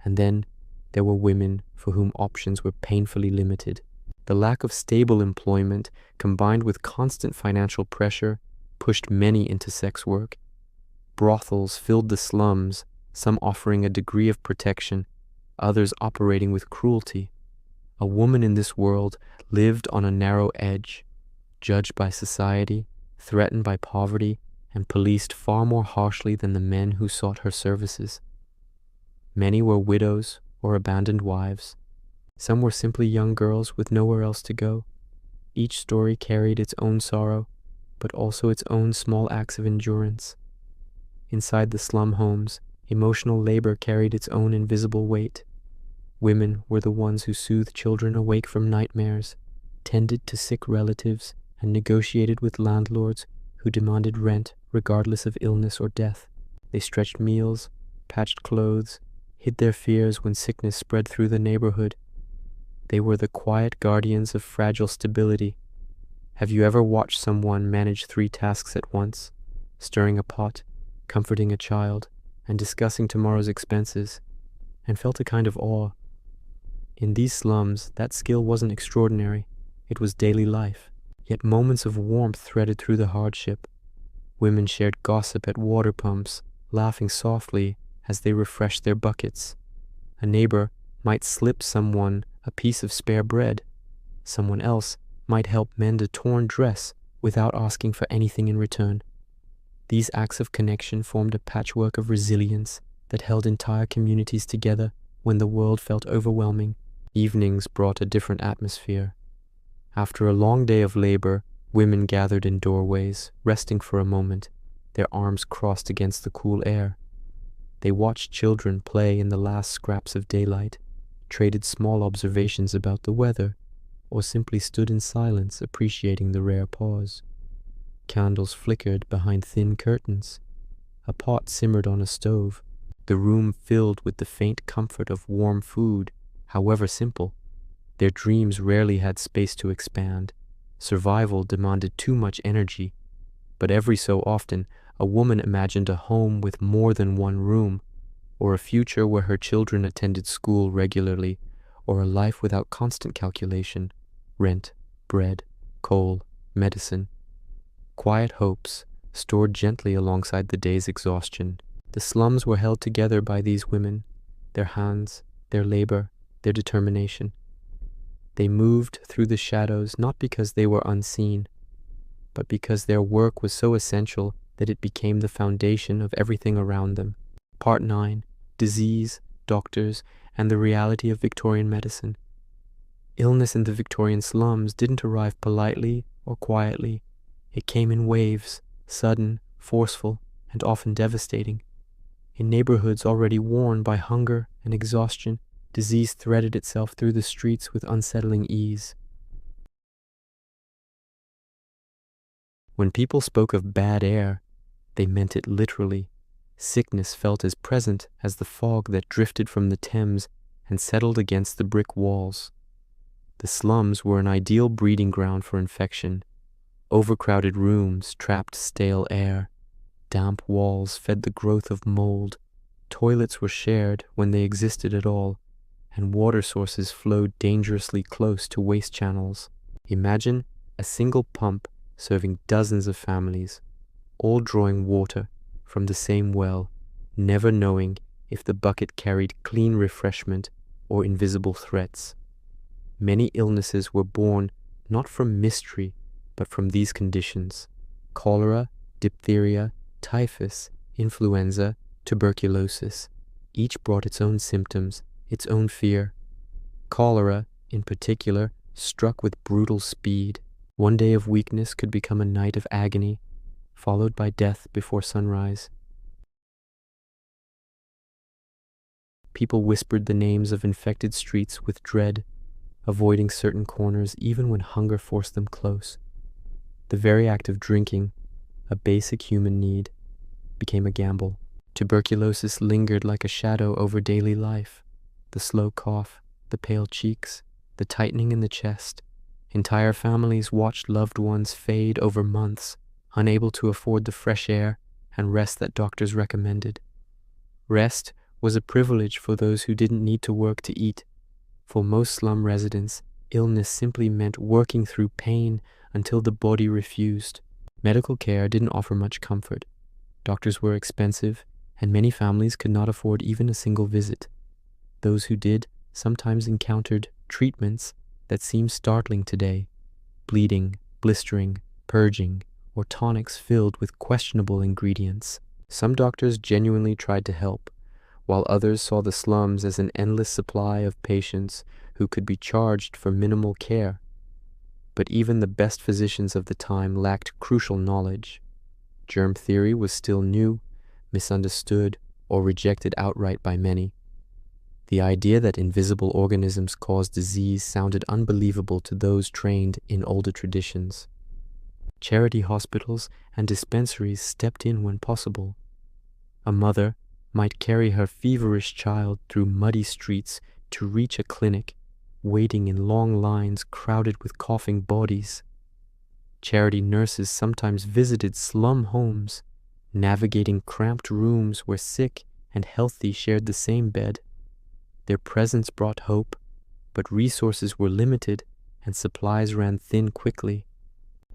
A: And then there were women for whom options were painfully limited. The lack of stable employment, combined with constant financial pressure, pushed many into sex work. Brothels filled the slums, some offering a degree of protection, others operating with cruelty. A woman in this world lived on a narrow edge, judged by society, threatened by poverty, and policed far more harshly than the men who sought her services. Many were widows or abandoned wives. Some were simply young girls with nowhere else to go. Each story carried its own sorrow, but also its own small acts of endurance. Inside the slum homes, emotional labor carried its own invisible weight. Women were the ones who soothed children awake from nightmares, tended to sick relatives, and negotiated with landlords who demanded rent regardless of illness or death. They stretched meals, patched clothes, hid their fears when sickness spread through the neighborhood. They were the quiet guardians of fragile stability. Have you ever watched someone manage 3 tasks at once, stirring a pot, comforting a child, and discussing tomorrow's expenses, and felt a kind of awe? In these slums, that skill wasn't extraordinary. It was daily life. Yet moments of warmth threaded through the hardship. Women shared gossip at water pumps, laughing softly as they refreshed their buckets. A neighbor might slip someone a piece of spare bread. Someone else might help mend a torn dress without asking for anything in return. These acts of connection formed a patchwork of resilience that held entire communities together when the world felt overwhelming. Evenings brought a different atmosphere. After a long day of labor, women gathered in doorways, resting for a moment, their arms crossed against the cool air. They watched children play in the last scraps of daylight, traded small observations about the weather, or simply stood in silence appreciating the rare pause. Candles flickered behind thin curtains. A pot simmered on a stove, the room filled with the faint comfort of warm food, however simple. Their dreams rarely had space to expand. Survival demanded too much energy. But every so often, a woman imagined a home with more than one room, or a future where her children attended school regularly, or a life without constant calculation, rent, bread, coal, medicine. Quiet hopes, stored gently alongside the day's exhaustion. The slums were held together by these women, their hands, their labor, their determination. They moved through the shadows not because they were unseen, but because their work was so essential that it became the foundation of everything around them. Part 9. Disease, Doctors, and the Reality of Victorian Medicine. Illness in the Victorian slums didn't arrive politely or quietly. It came in waves, sudden, forceful, and often devastating. In neighborhoods already worn by hunger and exhaustion, disease threaded itself through the streets with unsettling ease. When people spoke of bad air, they meant it literally. Sickness felt as present as the fog that drifted from the Thames and settled against the brick walls. The slums were an ideal breeding ground for infection. Overcrowded rooms trapped stale air. Damp walls fed the growth of mold. Toilets were shared when they existed at all, and water sources flowed dangerously close to waste channels. Imagine a single pump serving dozens of families, all drawing water from the same well, never knowing if the bucket carried clean refreshment or invisible threats. Many illnesses were born not from mystery, but from these conditions: cholera, diphtheria, typhus, influenza, tuberculosis. Each brought its own symptoms, its own fear. Cholera, in particular, struck with brutal speed. One day of weakness could become a night of agony, followed by death before sunrise. People whispered the names of infected streets with dread, avoiding certain corners even when hunger forced them close. The very act of drinking, a basic human need, became a gamble. Tuberculosis lingered like a shadow over daily life. The slow cough, the pale cheeks, the tightening in the chest. Entire families watched loved ones fade over months, unable to afford the fresh air and rest that doctors recommended. Rest was a privilege for those who didn't need to work to eat. For most slum residents, illness simply meant working through pain until the body refused. Medical care didn't offer much comfort. Doctors were expensive, and many families could not afford even a single visit. Those who did sometimes encountered treatments that seem startling today: bleeding, blistering, purging, or tonics filled with questionable ingredients. Some doctors genuinely tried to help, while others saw the slums as an endless supply of patients who could be charged for minimal care. But even the best physicians of the time lacked crucial knowledge. Germ theory was still new, misunderstood, or rejected outright by many. The idea that invisible organisms cause disease sounded unbelievable to those trained in older traditions. Charity hospitals and dispensaries stepped in when possible. A mother might carry her feverish child through muddy streets to reach a clinic, waiting in long lines crowded with coughing bodies. Charity nurses sometimes visited slum homes, navigating cramped rooms where sick and healthy shared the same bed. Their presence brought hope, but resources were limited and supplies ran thin quickly.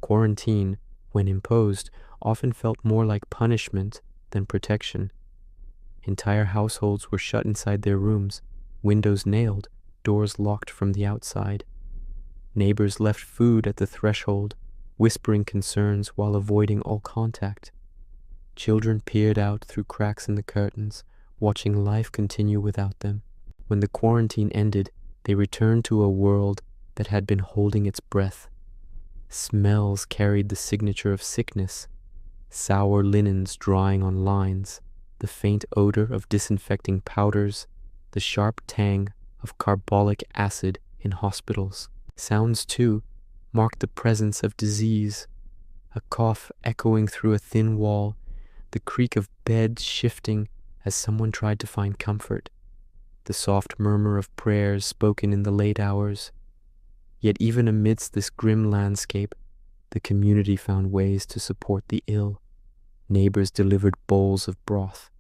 A: Quarantine, when imposed, often felt more like punishment than protection. Entire households were shut inside their rooms, windows nailed, doors locked from the outside. Neighbors left food at the threshold, whispering concerns while avoiding all contact. Children peered out through cracks in the curtains, watching life continue without them. When the quarantine ended, they returned to a world that had been holding its breath. Smells carried the signature of sickness: sour linens drying on lines, the faint odor of disinfecting powders, the sharp tang of carbolic acid in hospitals. Sounds, too, marked the presence of disease: a cough echoing through a thin wall, the creak of beds shifting as someone tried to find comfort, the soft murmur of prayers spoken in the late hours. Yet even amidst this grim landscape, the community found ways to support the ill. Neighbors delivered bowls of broth.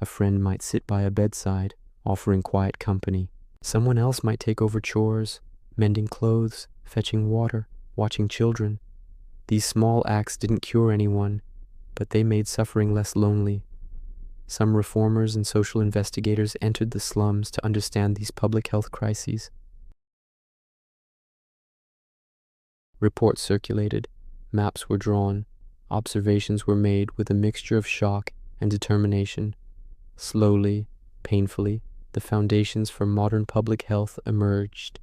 A: A friend might sit by a bedside, offering quiet company. Someone else might take over chores, mending clothes, fetching water, watching children. These small acts didn't cure anyone, but they made suffering less lonely. Some reformers and social investigators entered the slums to understand these public health crises. Reports circulated, maps were drawn, observations were made with a mixture of shock and determination. Slowly, painfully, the foundations for modern public health emerged: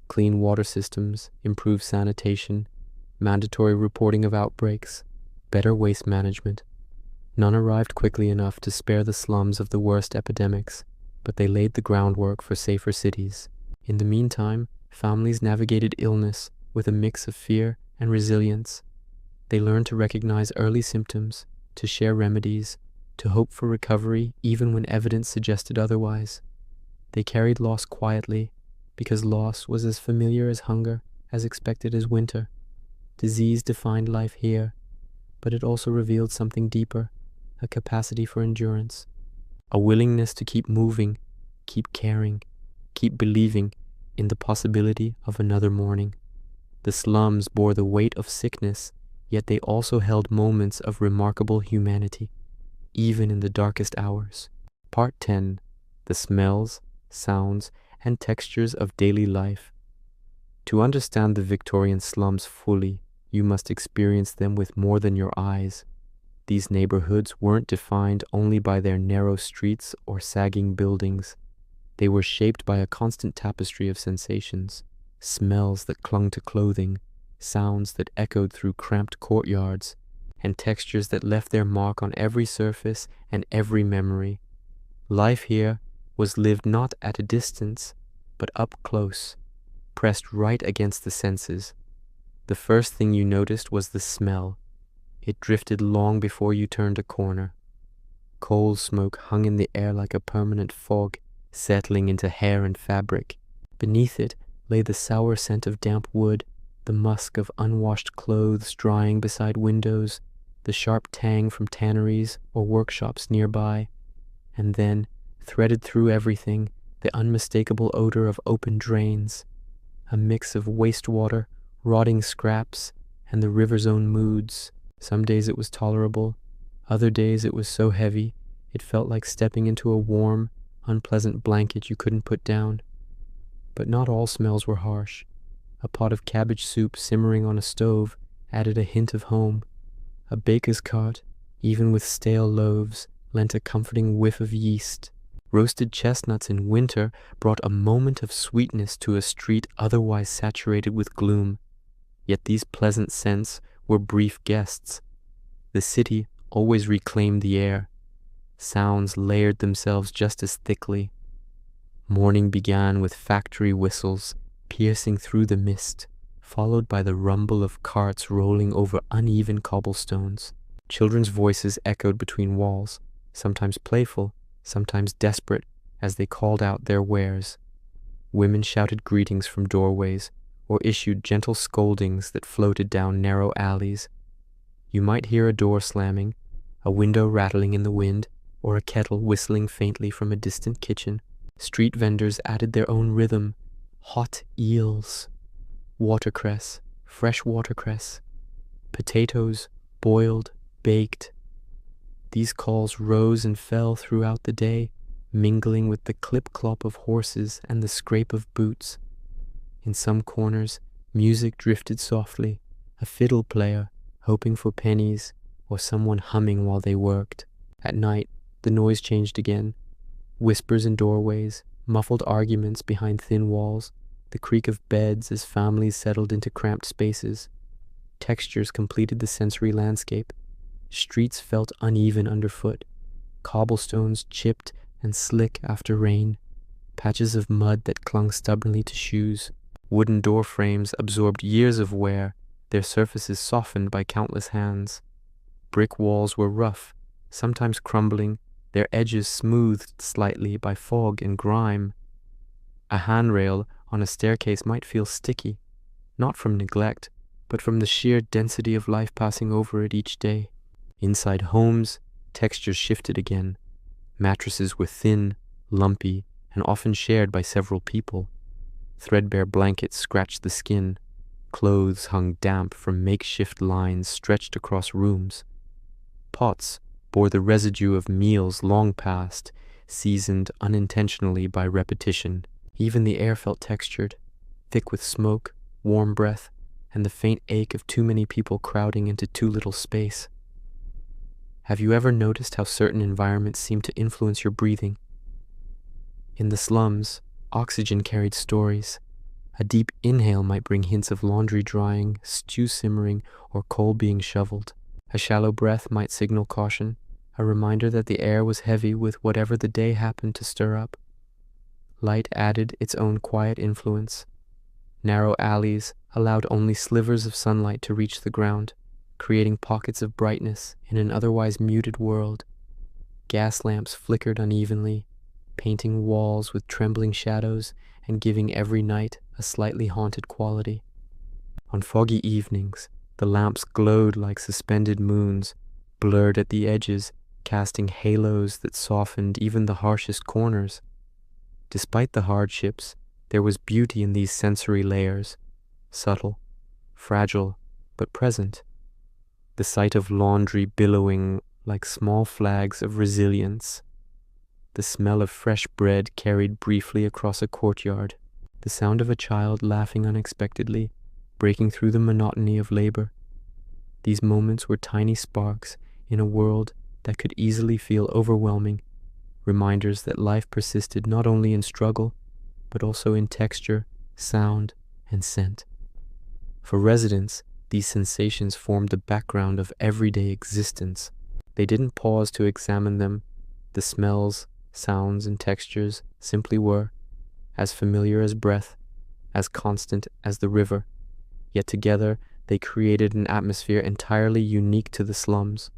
A: clean water systems, improved sanitation, mandatory reporting of outbreaks, better waste management. None arrived quickly enough to spare the slums of the worst epidemics, but they laid the groundwork for safer cities. In the meantime, families navigated illness with a mix of fear and resilience. They learned to recognize early symptoms, to share remedies, to hope for recovery even when evidence suggested otherwise. They carried loss quietly, because loss was as familiar as hunger, as expected as winter. Disease defined life here, but it also revealed something deeper, a capacity for endurance, a willingness to keep moving, keep caring, keep believing in the possibility of another morning. The slums bore the weight of sickness, yet they also held moments of remarkable humanity, even in the darkest hours. Part 10. The smells, sounds, and textures of daily life. To understand the Victorian slums fully, you must experience them with more than your eyes. These neighborhoods weren't defined only by their narrow streets or sagging buildings. They were shaped by a constant tapestry of sensations, smells that clung to clothing, sounds that echoed through cramped courtyards, and textures that left their mark on every surface and every memory. Life here was lived not at a distance, but up close, pressed right against the senses. The first thing you noticed was the smell. It drifted long before you turned a corner. Coal smoke hung in the air like a permanent fog, settling into hair and fabric. Beneath it lay the sour scent of damp wood, the musk of unwashed clothes drying beside windows, the sharp tang from tanneries or workshops nearby, and then, threaded through everything, the unmistakable odor of open drains, a mix of wastewater, rotting scraps, and the river's own moods. Some days it was tolerable, other days it was so heavy it felt like stepping into a warm, unpleasant blanket you couldn't put down. But not all smells were harsh. A pot of cabbage soup simmering on a stove added a hint of home. A baker's cart, even with stale loaves, lent a comforting whiff of yeast. Roasted chestnuts in winter brought a moment of sweetness to a street otherwise saturated with gloom. Yet these pleasant scents were brief guests. The city always reclaimed the air. Sounds layered themselves just as thickly. Morning began with factory whistles piercing through the mist, followed by the rumble of carts rolling over uneven cobblestones. Children's voices echoed between walls, sometimes playful, sometimes desperate, as they called out their wares. Women shouted greetings from doorways, or issued gentle scoldings that floated down narrow alleys. You might hear a door slamming, a window rattling in the wind, or a kettle whistling faintly from a distant kitchen. Street vendors added their own rhythm. Hot eels, watercress, fresh watercress, potatoes, boiled, baked. These calls rose and fell throughout the day, mingling with the clip-clop of horses and the scrape of boots. In some corners, music drifted softly, a fiddle player hoping for pennies, or someone humming while they worked. At night, the noise changed again. Whispers in doorways, muffled arguments behind thin walls, the creak of beds as families settled into cramped spaces. Textures completed the sensory landscape. Streets felt uneven underfoot, cobblestones chipped and slick after rain, patches of mud that clung stubbornly to shoes. Wooden door frames absorbed years of wear, their surfaces softened by countless hands. Brick walls were rough, sometimes crumbling, their edges smoothed slightly by fog and grime. A handrail on a staircase might feel sticky, not from neglect, but from the sheer density of life passing over it each day. Inside homes, textures shifted again. Mattresses were thin, lumpy, and often shared by several people. Threadbare blankets scratched the skin. Clothes hung damp from makeshift lines stretched across rooms. Pots bore the residue of meals long past, seasoned unintentionally by repetition. Even the air felt textured, thick with smoke, warm breath, and the faint ache of too many people crowding into too little space. Have you ever noticed how certain environments seem to influence your breathing? In the slums, oxygen carried stories. A deep inhale might bring hints of laundry drying, stew simmering, or coal being shoveled. A shallow breath might signal caution. a reminder that the air was heavy with whatever the day happened to stir up. Light added its own quiet influence. Narrow alleys allowed only slivers of sunlight to reach the ground, creating pockets of brightness in an otherwise muted world. Gas lamps flickered unevenly, painting walls with trembling shadows and giving every night a slightly haunted quality. On foggy evenings, the lamps glowed like suspended moons, blurred at the edges, casting halos that softened even the harshest corners. Despite the hardships, there was beauty in these sensory layers, subtle, fragile, but present. The sight of laundry billowing like small flags of resilience. The smell of fresh bread carried briefly across a courtyard. The sound of a child laughing unexpectedly, breaking through the monotony of labor. These moments were tiny sparks in a world that could easily feel overwhelming, reminders that life persisted not only in struggle, but also in texture, sound, and scent. For residents, these sensations formed the background of everyday existence. They didn't pause to examine them. The smells, sounds, and textures simply were, as familiar as breath, as constant as the river. Yet together, they created an atmosphere entirely unique to the slums,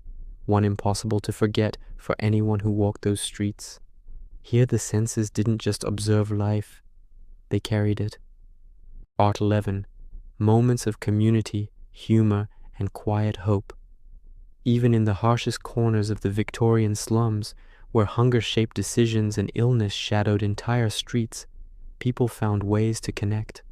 A: one impossible to forget for anyone who walked those streets. Here the senses didn't just observe life, they carried it. Art 11. Moments of community, humor, and quiet hope. Even in the harshest corners of the Victorian slums, where hunger-shaped decisions and illness shadowed entire streets, people found ways to connect.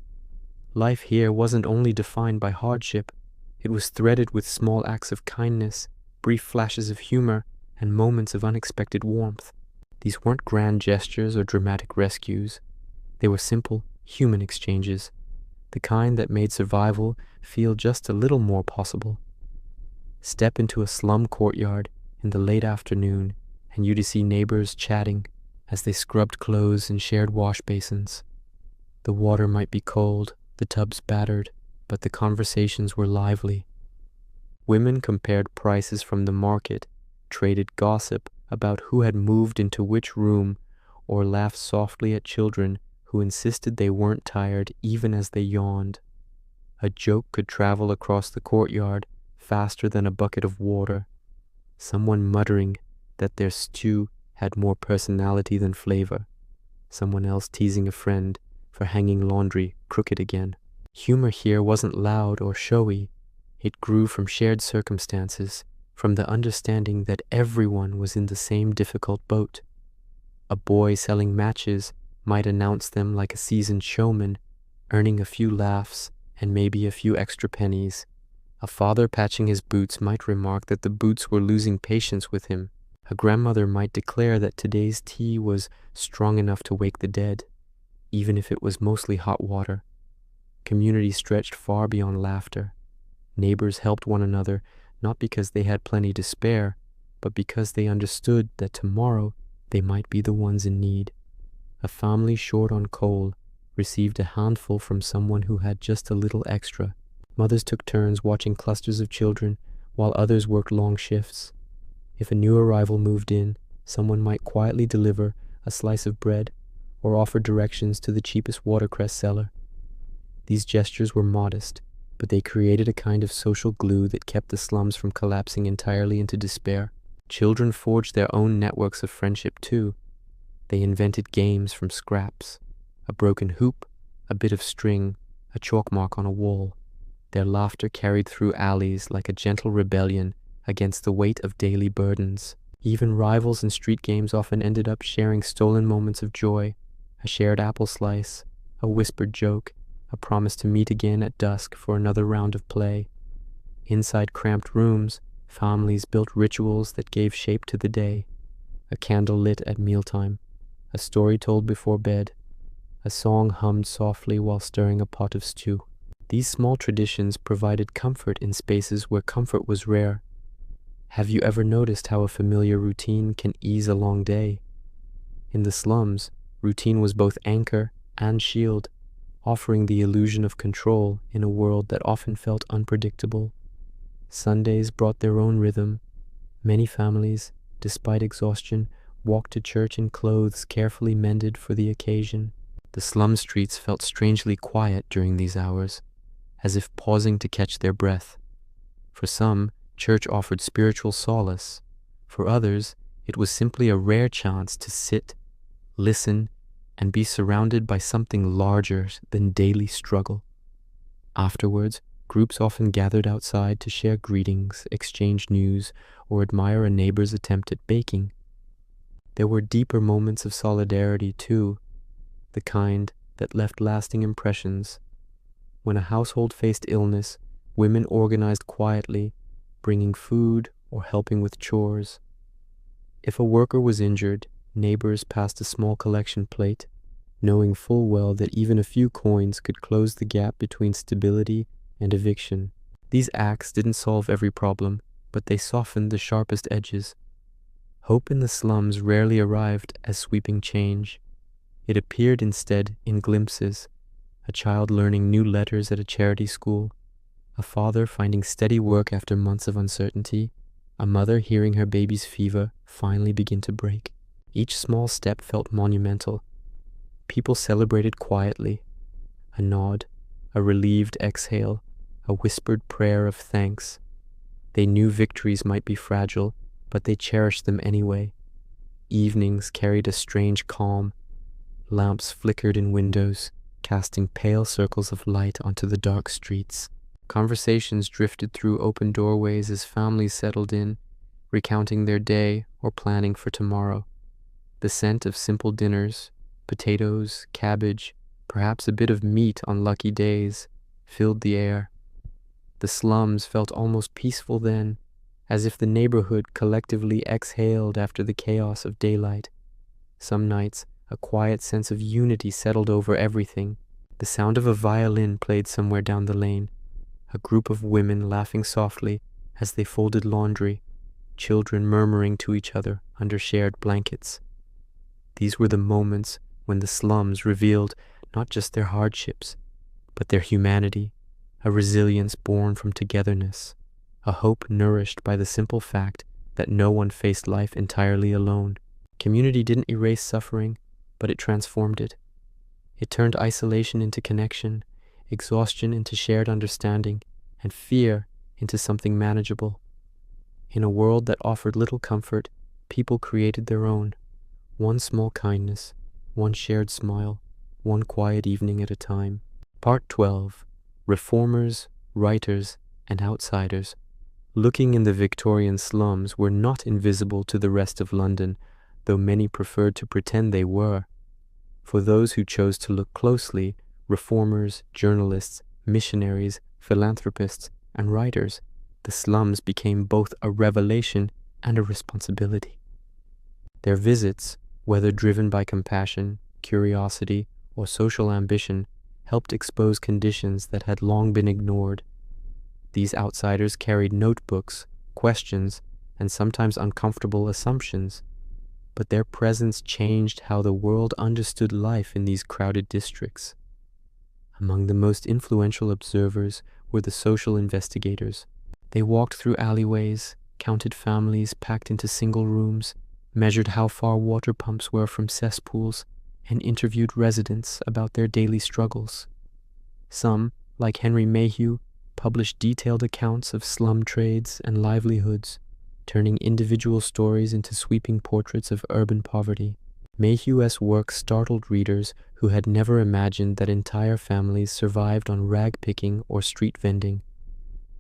A: Life here wasn't only defined by hardship, it was threaded with small acts of kindness, brief flashes of humor, and moments of unexpected warmth. These weren't grand gestures or dramatic rescues. They were simple, human exchanges, the kind that made survival feel just a little more possible. Step into a slum courtyard in the late afternoon, and you'd see neighbors chatting as they scrubbed clothes and shared wash basins. The water might be cold, the tubs battered, but the conversations were lively. Women compared prices from the market, traded gossip about who had moved into which room, or laughed softly at children who insisted they weren't tired even as they yawned. A joke could travel across the courtyard faster than a bucket of water, someone muttering that their stew had more personality than flavor, someone else teasing a friend for hanging laundry crooked again. Humor here wasn't loud or showy. It grew from shared circumstances, from the understanding that everyone was in the same difficult boat. A boy selling matches might announce them like a seasoned showman, earning a few laughs and maybe a few extra pennies. A father patching his boots might remark that the boots were losing patience with him. A grandmother might declare that today's tea was strong enough to wake the dead, even if it was mostly hot water. Community stretched far beyond laughter. Neighbors helped one another, not because they had plenty to spare, but because they understood that tomorrow they might be the ones in need. A family short on coal received a handful from someone who had just a little extra. Mothers took turns watching clusters of children, while others worked long shifts. If a new arrival moved in, someone might quietly deliver a slice of bread or offer directions to the cheapest watercress seller. These gestures were modest, but they created a kind of social glue that kept the slums from collapsing entirely into despair. Children forged their own networks of friendship too. They invented games from scraps, a broken hoop, a bit of string, a chalk mark on a wall. Their laughter carried through alleys like a gentle rebellion against the weight of daily burdens. Even rivals in street games often ended up sharing stolen moments of joy, a shared apple slice, a whispered joke, a promise to meet again at dusk for another round of play. Inside cramped rooms, families built rituals that gave shape to the day. A candle lit at mealtime, a story told before bed, a song hummed softly while stirring a pot of stew. These small traditions provided comfort in spaces where comfort was rare. Have you ever noticed how a familiar routine can ease a long day? In the slums, routine was both anchor and shield, offering the illusion of control in a world that often felt unpredictable. Sundays brought their own rhythm. Many families, despite exhaustion, walked to church in clothes carefully mended for the occasion. The slum streets felt strangely quiet during these hours, as if pausing to catch their breath. For some, church offered spiritual solace. For others, it was simply a rare chance to sit, listen, and be surrounded by something larger than daily struggle. Afterwards, groups often gathered outside to share greetings, exchange news, or admire a neighbor's attempt at baking. There were deeper moments of solidarity, too, the kind that left lasting impressions. When a household faced illness, women organized quietly, bringing food or helping with chores. If a worker was injured, neighbors passed a small collection plate, knowing full well that even a few coins could close the gap between stability and eviction. These acts didn't solve every problem, but they softened the sharpest edges. Hope in the slums rarely arrived as sweeping change. It appeared instead in glimpses: a child learning new letters at a charity school, a father finding steady work after months of uncertainty, a mother hearing her baby's fever finally begin to break. Each small step felt monumental. People celebrated quietly. A nod, a relieved exhale, a whispered prayer of thanks. They knew victories might be fragile, but they cherished them anyway. Evenings carried a strange calm. Lamps flickered in windows, casting pale circles of light onto the dark streets. Conversations drifted through open doorways as families settled in, recounting their day or planning for tomorrow. The scent of simple dinners, potatoes, cabbage, perhaps a bit of meat on lucky days, filled the air. The slums felt almost peaceful then, as if the neighborhood collectively exhaled after the chaos of daylight. Some nights, a quiet sense of unity settled over everything. The sound of a violin played somewhere down the lane, a group of women laughing softly as they folded laundry, children murmuring to each other under shared blankets. These were the moments when the slums revealed not just their hardships, but their humanity, a resilience born from togetherness, a hope nourished by the simple fact that no one faced life entirely alone. Community didn't erase suffering, but it transformed it. It turned isolation into connection, exhaustion into shared understanding, and fear into something manageable. In a world that offered little comfort, people created their own. One small kindness, one shared smile, one quiet evening at a time. Part 12. Reformers, Writers, and Outsiders. Looking in the Victorian slums were not invisible to the rest of London, though many preferred to pretend they were. For those who chose to look closely, reformers, journalists, missionaries, philanthropists, and writers, the slums became both a revelation and a responsibility. Their visits, whether driven by compassion, curiosity, or social ambition, helped expose conditions that had long been ignored. These outsiders carried notebooks, questions, and sometimes uncomfortable assumptions, but their presence changed how the world understood life in these crowded districts. Among the most influential observers were the social investigators. They walked through alleyways, counted families packed into single rooms, measured how far water pumps were from cesspools, and interviewed residents about their daily struggles. Some, like Henry Mayhew, published detailed accounts of slum trades and livelihoods, turning individual stories into sweeping portraits of urban poverty. Mayhew's work startled readers who had never imagined that entire families survived on rag picking or street vending.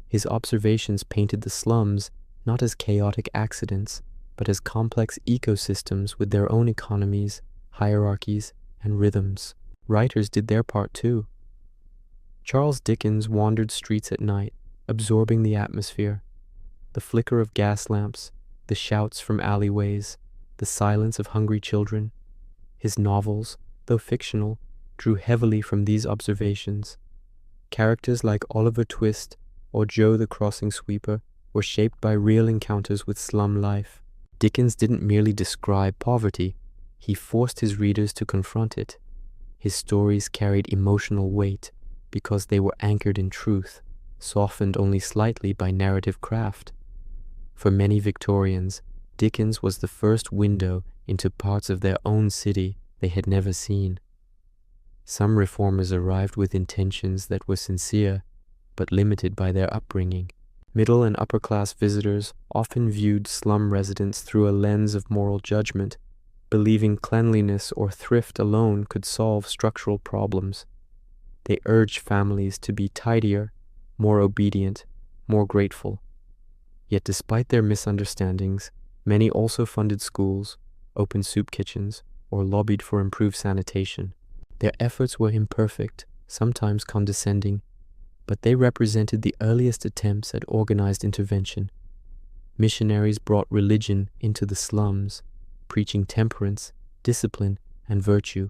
A: His observations painted the slums not as chaotic accidents, but as complex ecosystems with their own economies, hierarchies, and rhythms. Writers did their part too. Charles Dickens wandered streets at night, absorbing the atmosphere. The flicker of gas lamps, the shouts from alleyways, the silence of hungry children. His novels, though fictional, drew heavily from these observations. Characters like Oliver Twist or Joe the Crossing Sweeper were shaped by real encounters with slum life. Dickens didn't merely describe poverty, he forced his readers to confront it. His stories carried emotional weight because they were anchored in truth, softened only slightly by narrative craft. For many Victorians, Dickens was the first window into parts of their own city they had never seen. Some reformers arrived with intentions that were sincere, but limited by their upbringing. Middle and upper-class visitors often viewed slum residents through a lens of moral judgment, believing cleanliness or thrift alone could solve structural problems. They urged families to be tidier, more obedient, more grateful. Yet despite their misunderstandings, many also funded schools, opened soup kitchens, or lobbied for improved sanitation. Their efforts were imperfect, sometimes condescending, but they represented the earliest attempts at organized intervention. Missionaries brought religion into the slums, preaching temperance, discipline, and virtue.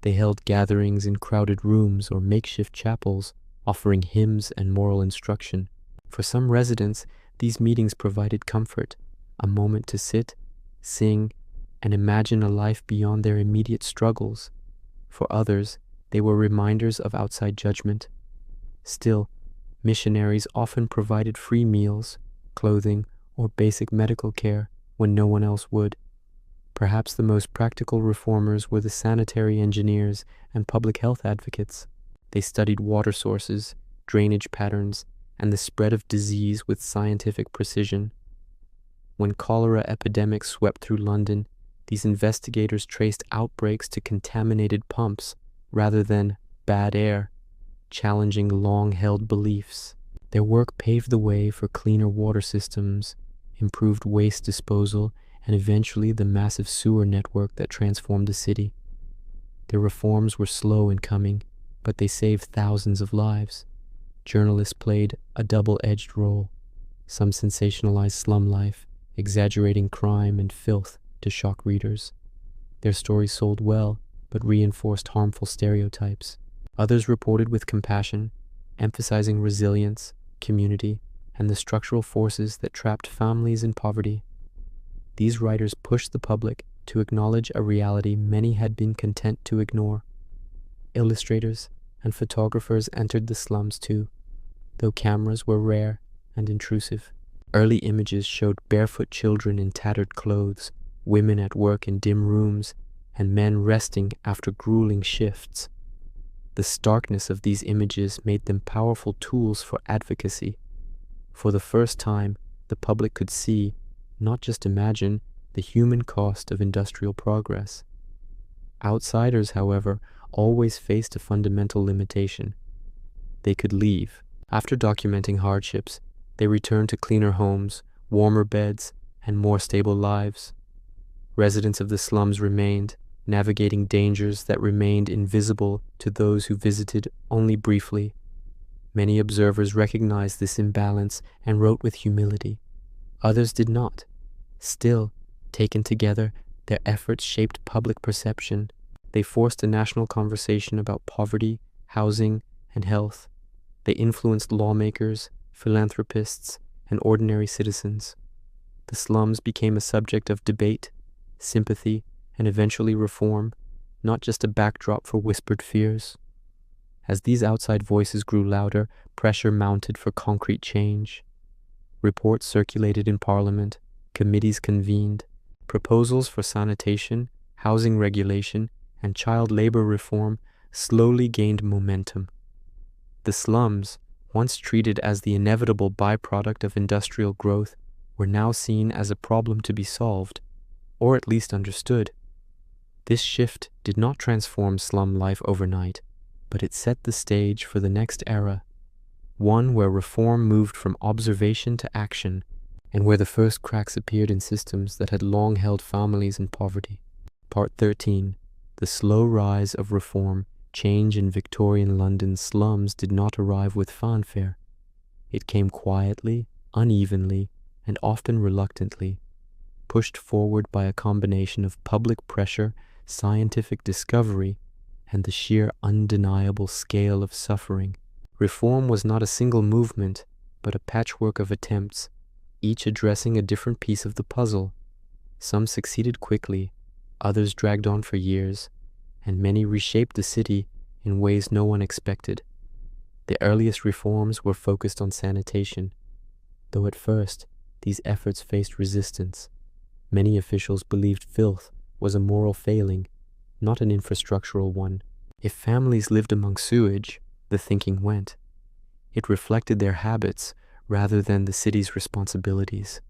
A: They held gatherings in crowded rooms or makeshift chapels, offering hymns and moral instruction. For some residents, these meetings provided comfort, a moment to sit, sing, and imagine a life beyond their immediate struggles. For others, they were reminders of outside judgment. Still, missionaries often provided free meals, clothing, or basic medical care when no one else would. Perhaps the most practical reformers were the sanitary engineers and public health advocates. They studied water sources, drainage patterns, and the spread of disease with scientific precision. When cholera epidemics swept through London, these investigators traced outbreaks to contaminated pumps rather than bad air, challenging long-held beliefs. Their work paved the way for cleaner water systems, improved waste disposal, and eventually the massive sewer network that transformed the city. Their reforms were slow in coming, but they saved thousands of lives. Journalists played a double-edged role. Some sensationalized slum life, exaggerating crime and filth to shock readers. Their stories sold well, but reinforced harmful stereotypes. Others reported with compassion, emphasizing resilience, community, and the structural forces that trapped families in poverty. These writers pushed the public to acknowledge a reality many had been content to ignore. Illustrators and photographers entered the slums too, though cameras were rare and intrusive. Early images showed barefoot children in tattered clothes, women at work in dim rooms, and men resting after grueling shifts. The starkness of these images made them powerful tools for advocacy. For the first time, the public could see, not just imagine, the human cost of industrial progress. Outsiders, however, always faced a fundamental limitation. They could leave. After documenting hardships, they returned to cleaner homes, warmer beds, and more stable lives. Residents of the slums remained, navigating dangers that remained invisible to those who visited only briefly. Many observers recognized this imbalance and wrote with humility. Others did not. Still, taken together, their efforts shaped public perception. They forced a national conversation about poverty, housing, and health. They influenced lawmakers, philanthropists, and ordinary citizens. The slums became a subject of debate, sympathy, and eventually reform, not just a backdrop for whispered fears. As these outside voices grew louder, pressure mounted for concrete change. Reports circulated in Parliament, committees convened, proposals for sanitation, housing regulation, and child labor reform slowly gained momentum. The slums, once treated as the inevitable byproduct of industrial growth, were now seen as a problem to be solved, or at least understood. This shift did not transform slum life overnight, but it set the stage for the next era, one where reform moved from observation to action, and where the first cracks appeared in systems that had long held families in poverty. Part 13. The slow rise of reform. Change in Victorian London's slums did not arrive with fanfare. It came quietly, unevenly, and often reluctantly, pushed forward by a combination of public pressure, scientific discovery, and the sheer undeniable scale of suffering. Reform was not a single movement, but a patchwork of attempts, each addressing a different piece of the puzzle. Some succeeded quickly, others dragged on for years, and many reshaped the city in ways no one expected. The earliest reforms were focused on sanitation, though at first these efforts faced resistance. Many officials believed filth was a moral failing, not an infrastructural one. If families lived among sewage, the thinking went, it reflected their habits rather than the city's responsibilities.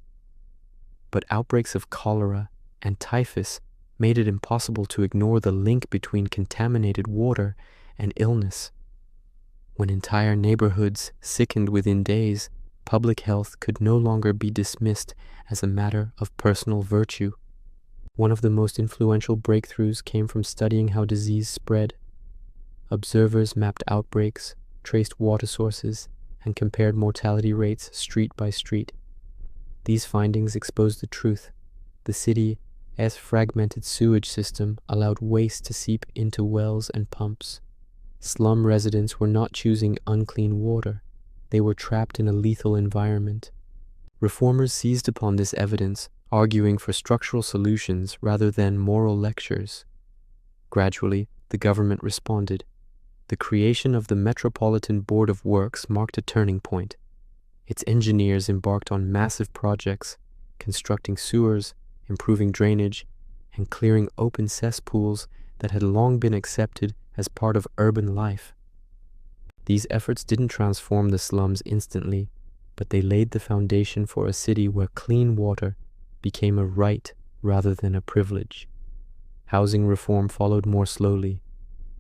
A: But outbreaks of cholera and typhus made it impossible to ignore the link between contaminated water and illness. When entire neighborhoods sickened within days, public health could no longer be dismissed as a matter of personal virtue. One of the most influential breakthroughs came from studying how disease spread. Observers mapped outbreaks, traced water sources, and compared mortality rates street by street. These findings exposed the truth. The city's fragmented sewage system allowed waste to seep into wells and pumps. Slum residents were not choosing unclean water. They were trapped in a lethal environment. Reformers seized upon this evidence, arguing for structural solutions rather than moral lectures. Gradually, the government responded. The creation of the Metropolitan Board of Works marked a turning point. Its engineers embarked on massive projects, constructing sewers, improving drainage, and clearing open cesspools that had long been accepted as part of urban life. These efforts didn't transform the slums instantly, but they laid the foundation for a city where clean water became a right rather than a privilege. Housing reform followed more slowly.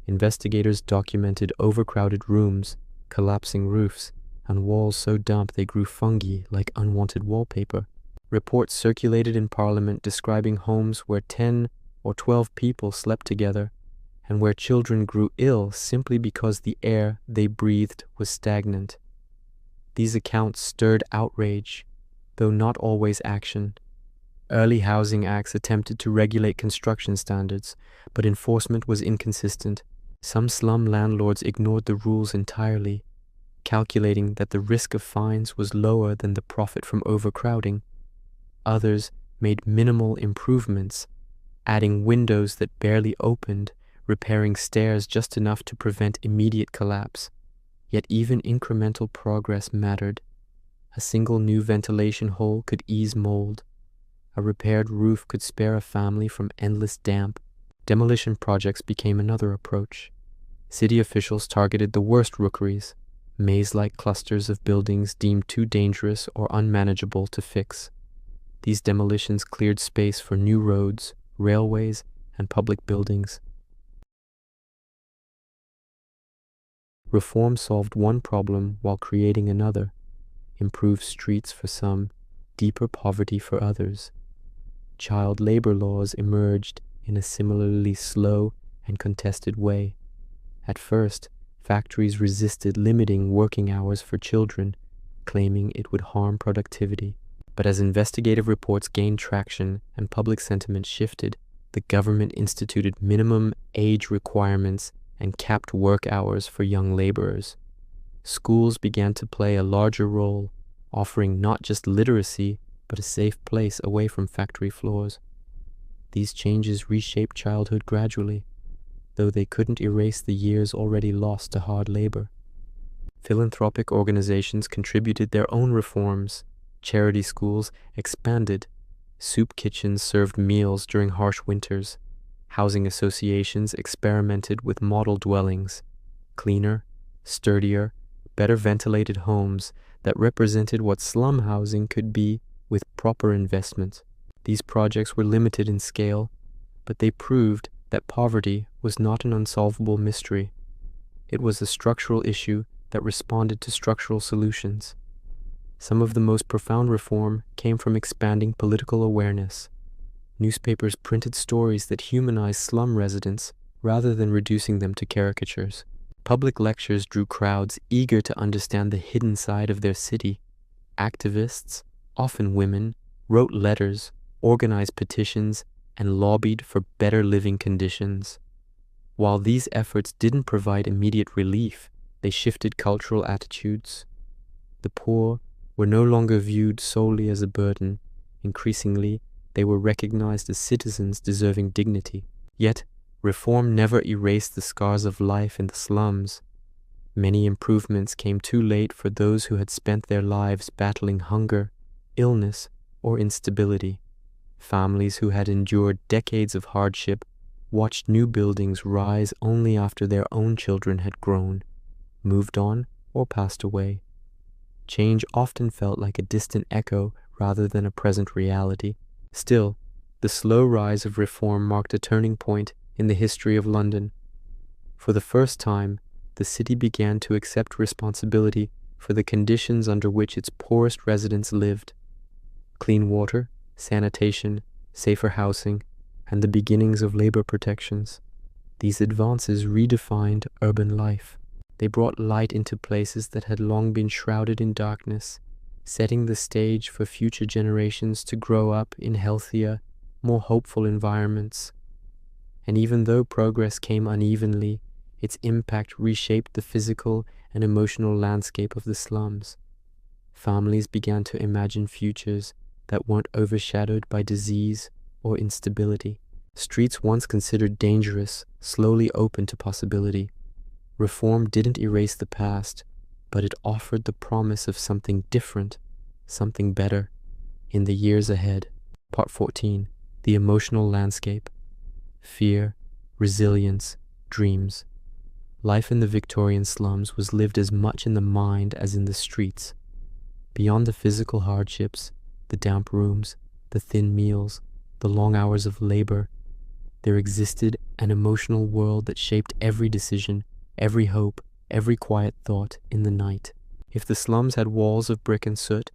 A: Investigators documented overcrowded rooms, collapsing roofs, and walls so damp they grew fungi like unwanted wallpaper. Reports circulated in Parliament describing homes where 10 or 12 people slept together, and where children grew ill simply because the air they breathed was stagnant. These accounts stirred outrage, though not always action. Early housing acts attempted to regulate construction standards, but enforcement was inconsistent. Some slum landlords ignored the rules entirely, calculating that the risk of fines was lower than the profit from overcrowding. Others made minimal improvements, adding windows that barely opened, repairing stairs just enough to prevent immediate collapse. Yet even incremental progress mattered. A single new ventilation hole could ease mold. A repaired roof could spare a family from endless damp. Demolition projects became another approach. City officials targeted the worst rookeries, maze-like clusters of buildings deemed too dangerous or unmanageable to fix. These demolitions cleared space for new roads, railways, and public buildings. Reform solved one problem while creating another, improved streets for some, deeper poverty for others. Child labor laws emerged in a similarly slow and contested way. At first, factories resisted limiting working hours for children, claiming it would harm productivity. But as investigative reports gained traction and public sentiment shifted, the government instituted minimum age requirements and capped work hours for young laborers. Schools began to play a larger role, offering not just literacy, but a safe place away from factory floors. These changes reshaped childhood gradually, though they couldn't erase the years already lost to hard labor. Philanthropic organizations contributed their own reforms. Charity schools expanded. Soup kitchens served meals during harsh winters. Housing associations experimented with model dwellings, cleaner, sturdier, better ventilated homes that represented what slum housing could be with proper investment. These projects were limited in scale, but they proved that poverty was not an unsolvable mystery. It was a structural issue that responded to structural solutions. Some of the most profound reform came from expanding political awareness. Newspapers printed stories that humanized slum residents rather than reducing them to caricatures. Public lectures drew crowds eager to understand the hidden side of their city. Activists, often women, wrote letters, organized petitions, and lobbied for better living conditions. While these efforts didn't provide immediate relief, they shifted cultural attitudes. The poor were no longer viewed solely as a burden. Increasingly, they were recognized as citizens deserving dignity. Yet, reform never erased the scars of life in the slums. Many improvements came too late for those who had spent their lives battling hunger, illness, or instability. Families who had endured decades of hardship watched new buildings rise only after their own children had grown, moved on, or passed away. Change often felt like a distant echo rather than a present reality. Still, the slow rise of reform marked a turning point in the history of London. For the first time, the city began to accept responsibility for the conditions under which its poorest residents lived. Clean water, sanitation, safer housing, and the beginnings of labor protections. These advances redefined urban life. They brought light into places that had long been shrouded in darkness, setting the stage for future generations to grow up in healthier, more hopeful environments. And even though progress came unevenly, its impact reshaped the physical and emotional landscape of the slums. Families began to imagine futures that weren't overshadowed by disease or instability. Streets once considered dangerous slowly opened to possibility. Reform didn't erase the past, but it offered the promise of something different, something better, in the years ahead. Part 14. The emotional landscape. Fear, resilience, dreams. Life in the Victorian slums was lived as much in the mind as in the streets. Beyond the physical hardships, the damp rooms, the thin meals, the long hours of labor, there existed an emotional world that shaped every decision, every hope, every quiet thought in the night. If the slums had walls of brick and soot,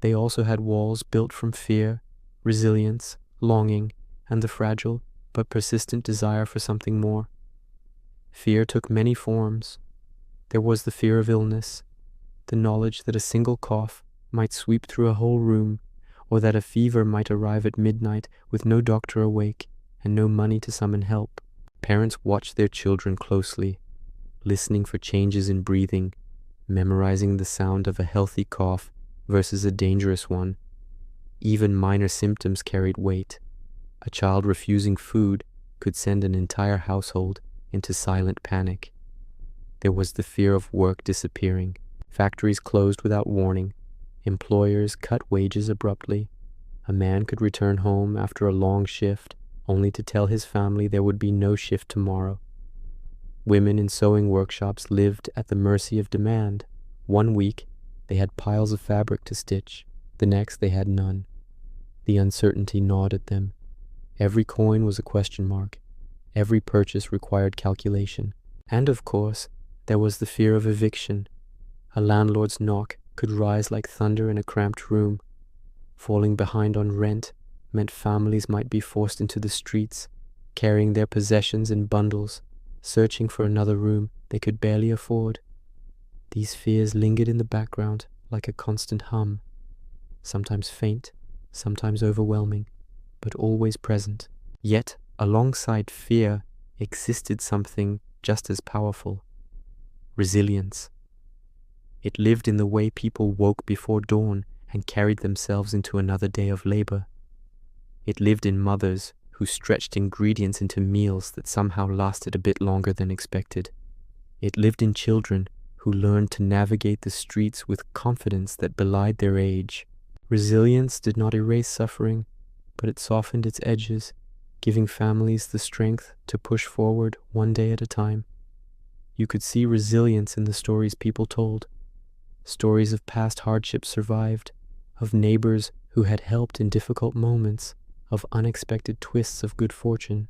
A: they also had walls built from fear, resilience, longing, and the fragile but persistent desire for something more. Fear took many forms. There was the fear of illness, the knowledge that a single cough might sweep through a whole room, or that a fever might arrive at midnight with no doctor awake and no money to summon help. Parents watched their children closely, listening for changes in breathing, memorizing the sound of a healthy cough versus a dangerous one. Even minor symptoms carried weight. A child refusing food could send an entire household into silent panic. There was the fear of work disappearing. Factories closed without warning. Employers cut wages abruptly. A man could return home after a long shift, only to tell his family there would be no shift tomorrow. Women in sewing workshops lived at the mercy of demand. One week, they had piles of fabric to stitch. The next, they had none. The uncertainty gnawed at them. Every coin was a question mark. Every purchase required calculation. And of course, there was the fear of eviction. A landlord's knock could rise like thunder in a cramped room. Falling behind on rent meant families might be forced into the streets, carrying their possessions in bundles, searching for another room they could barely afford. These fears lingered in the background like a constant hum, sometimes faint, sometimes overwhelming, but always present. Yet, alongside fear existed something just as powerful: resilience. It lived in the way people woke before dawn and carried themselves into another day of labor. It lived in mothers who stretched ingredients into meals that somehow lasted a bit longer than expected. It lived in children who learned to navigate the streets with confidence that belied their age. Resilience did not erase suffering, but it softened its edges, giving families the strength to push forward one day at a time. You could see resilience in the stories people told. Stories of past hardships survived, of neighbors who had helped in difficult moments, of unexpected twists of good fortune.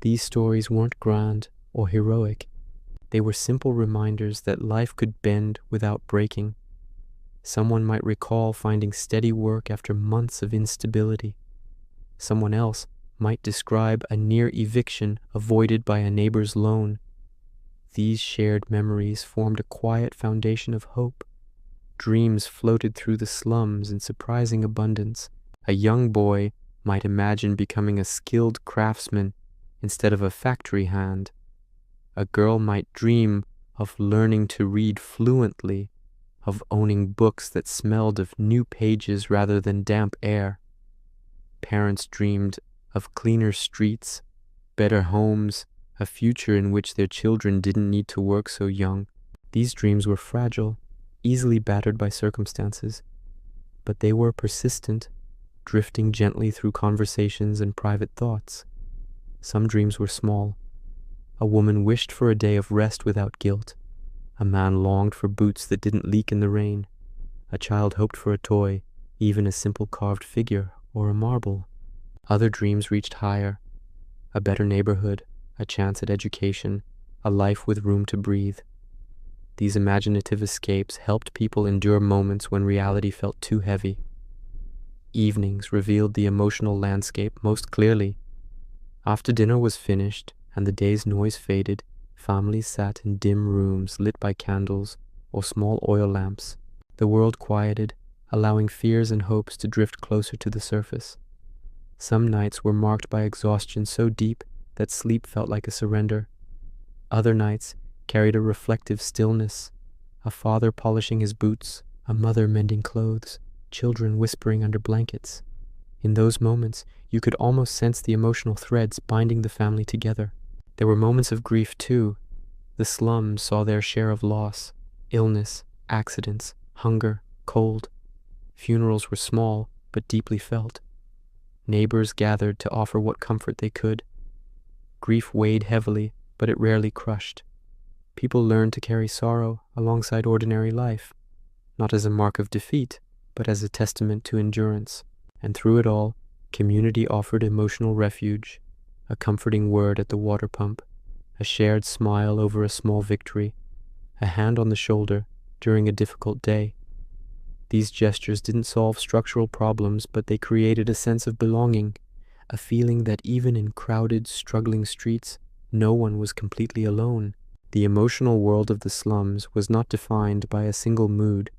A: These stories weren't grand or heroic. They were simple reminders that life could bend without breaking. Someone might recall finding steady work after months of instability. Someone else might describe a near eviction avoided by a neighbor's loan. These shared memories formed a quiet foundation of hope. Dreams floated through the slums in surprising abundance. A young boy might imagine becoming a skilled craftsman instead of a factory hand. A girl might dream of learning to read fluently, of owning books that smelled of new pages rather than damp air. Parents dreamed of cleaner streets, better homes, a future in which their children didn't need to work so young. These dreams were fragile, easily battered by circumstances, but they were persistent, drifting gently through conversations and private thoughts. Some dreams were small. A woman wished for a day of rest without guilt. A man longed for boots that didn't leak in the rain. A child hoped for a toy, even a simple carved figure or a marble. Other dreams reached higher. A better neighborhood, a chance at education, a life with room to breathe. These imaginative escapes helped people endure moments when reality felt too heavy. Evenings revealed the emotional landscape most clearly. After dinner was finished and the day's noise faded, families sat in dim rooms lit by candles or small oil lamps. The world quieted, allowing fears and hopes to drift closer to the surface. Some nights were marked by exhaustion so deep that sleep felt like a surrender. Other nights carried a reflective stillness, a father polishing his boots, a mother mending clothes, children whispering under blankets. In those moments, you could almost sense the emotional threads binding the family together. There were moments of grief too. The slums saw their share of loss, illness, accidents, hunger, cold. Funerals were small, but deeply felt. Neighbors gathered to offer what comfort they could. Grief weighed heavily, but it rarely crushed. People learned to carry sorrow alongside ordinary life, not as a mark of defeat, but as a testament to endurance. And through it all, community offered emotional refuge, a comforting word at the water pump, a shared smile over a small victory, a hand on the shoulder during a difficult day. These gestures didn't solve structural problems, but they created a sense of belonging, a feeling that even in crowded, struggling streets, no one was completely alone. The emotional world of the slums was not defined by a single mood.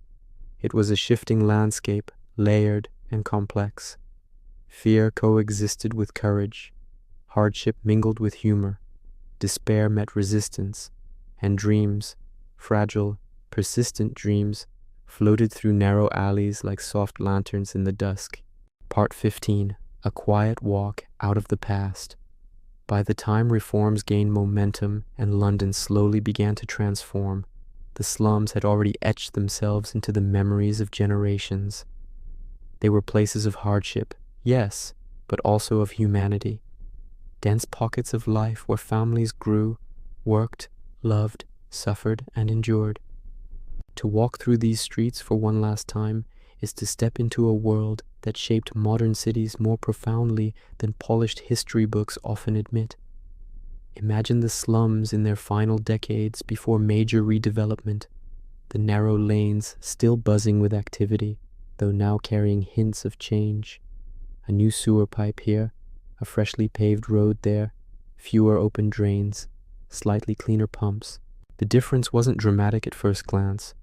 A: It was a shifting landscape, layered and complex. Fear coexisted with courage, hardship mingled with humor, despair met resistance, and dreams, fragile, persistent dreams, floated through narrow alleys like soft lanterns in the dusk. Part 15. A quiet walk out of the past. By the time reforms gained momentum and London slowly began to transform, the slums had already etched themselves into the memories of generations. They were places of hardship, yes, but also of humanity. Dense pockets of life where families grew, worked, loved, suffered, and endured. To walk through these streets for one last time is to step into a world that shaped modern cities more profoundly than polished history books often admit. Imagine the slums in their final decades before major redevelopment, the narrow lanes still buzzing with activity, though now carrying hints of change. A new sewer pipe here, a freshly paved road there, fewer open drains, slightly cleaner pumps. The difference wasn't dramatic at first glance,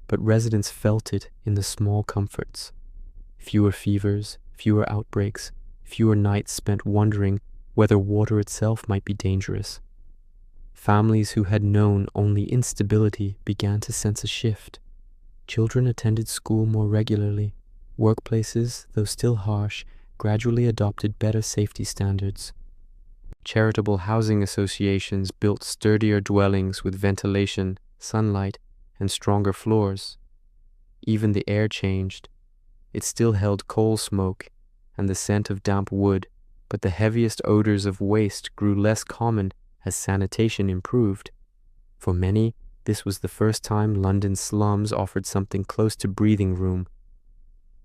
A: but residents felt it in the small comforts. Fewer fevers, fewer outbreaks, fewer nights spent wondering whether water itself might be dangerous. Families who had known only instability began to sense a shift. Children attended school more regularly. Workplaces, though still harsh, gradually adopted better safety standards. Charitable housing associations built sturdier dwellings with ventilation, sunlight, and stronger floors. Even the air changed. It still held coal smoke and the scent of damp wood, but the heaviest odors of waste grew less common as sanitation improved. For many, this was the first time London's slums offered something close to breathing room.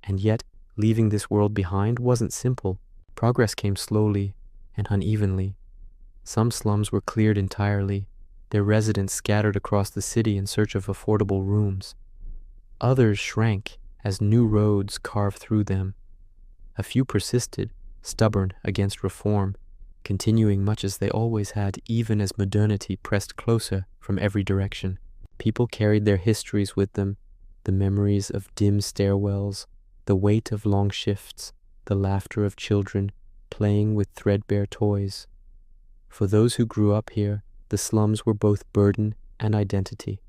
A: And yet, leaving this world behind wasn't simple. Progress came slowly and unevenly. Some slums were cleared entirely, their residents scattered across the city in search of affordable rooms. Others shrank as new roads carved through them. A few persisted, stubborn against reform, continuing much as they always had even as modernity pressed closer from every direction. People carried their histories with them, the memories of dim stairwells, the weight of long shifts, the laughter of children playing with threadbare toys. For those who grew up here, the slums were both burden and identity.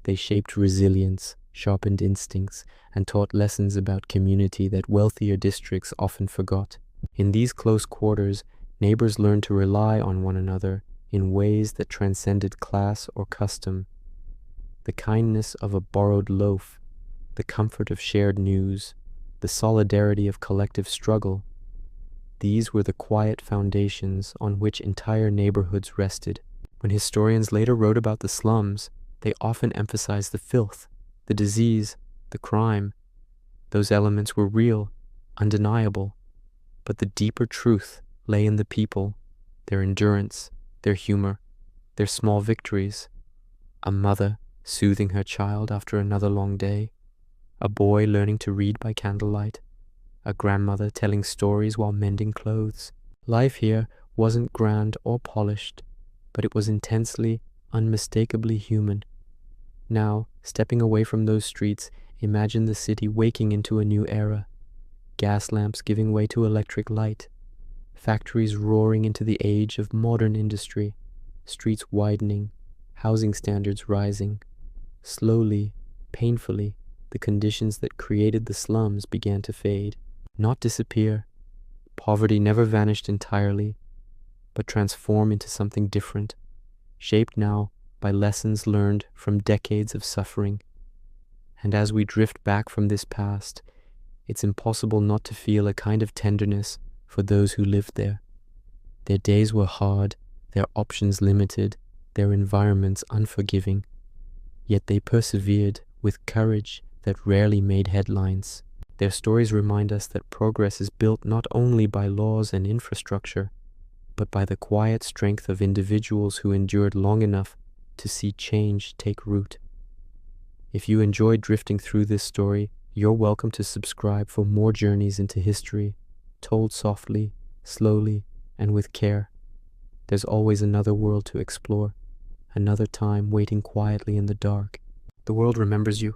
A: They shaped resilience, sharpened instincts, and taught lessons about community that wealthier districts often forgot. In these close quarters, neighbors learned to rely on one another in ways that transcended class or custom. The kindness of a borrowed loaf, the comfort of shared news, the solidarity of collective struggle. These were the quiet foundations on which entire neighborhoods rested. When historians later wrote about the slums, they often emphasized the filth, the disease, the crime. Those elements were real, undeniable, but the deeper truth lay in the people, their endurance, their humor, their small victories. A mother soothing her child after another long day, a boy learning to read by candlelight, a grandmother telling stories while mending clothes. Life here wasn't grand or polished, but it was intensely, unmistakably human. Now, stepping away from those streets, imagine the city waking into a new era. Gas lamps giving way to electric light, factories roaring into the age of modern industry, streets widening, housing standards rising. Slowly, painfully, the conditions that created the slums began to fade, not disappear. Poverty never vanished entirely, but transform into something different, shaped now by lessons learned from decades of suffering. And as we drift back from this past, it's impossible not to feel a kind of tenderness for those who lived there. Their days were hard, their options limited, their environments unforgiving. Yet they persevered with courage that rarely made headlines. Their stories remind us that progress is built not only by laws and infrastructure, but by the quiet strength of individuals who endured long enough to see change take root. If you enjoyed drifting through this story, you're welcome to subscribe for more journeys into history, told softly, slowly, and with care. There's always another world to explore, another time waiting quietly in the dark. The world remembers you.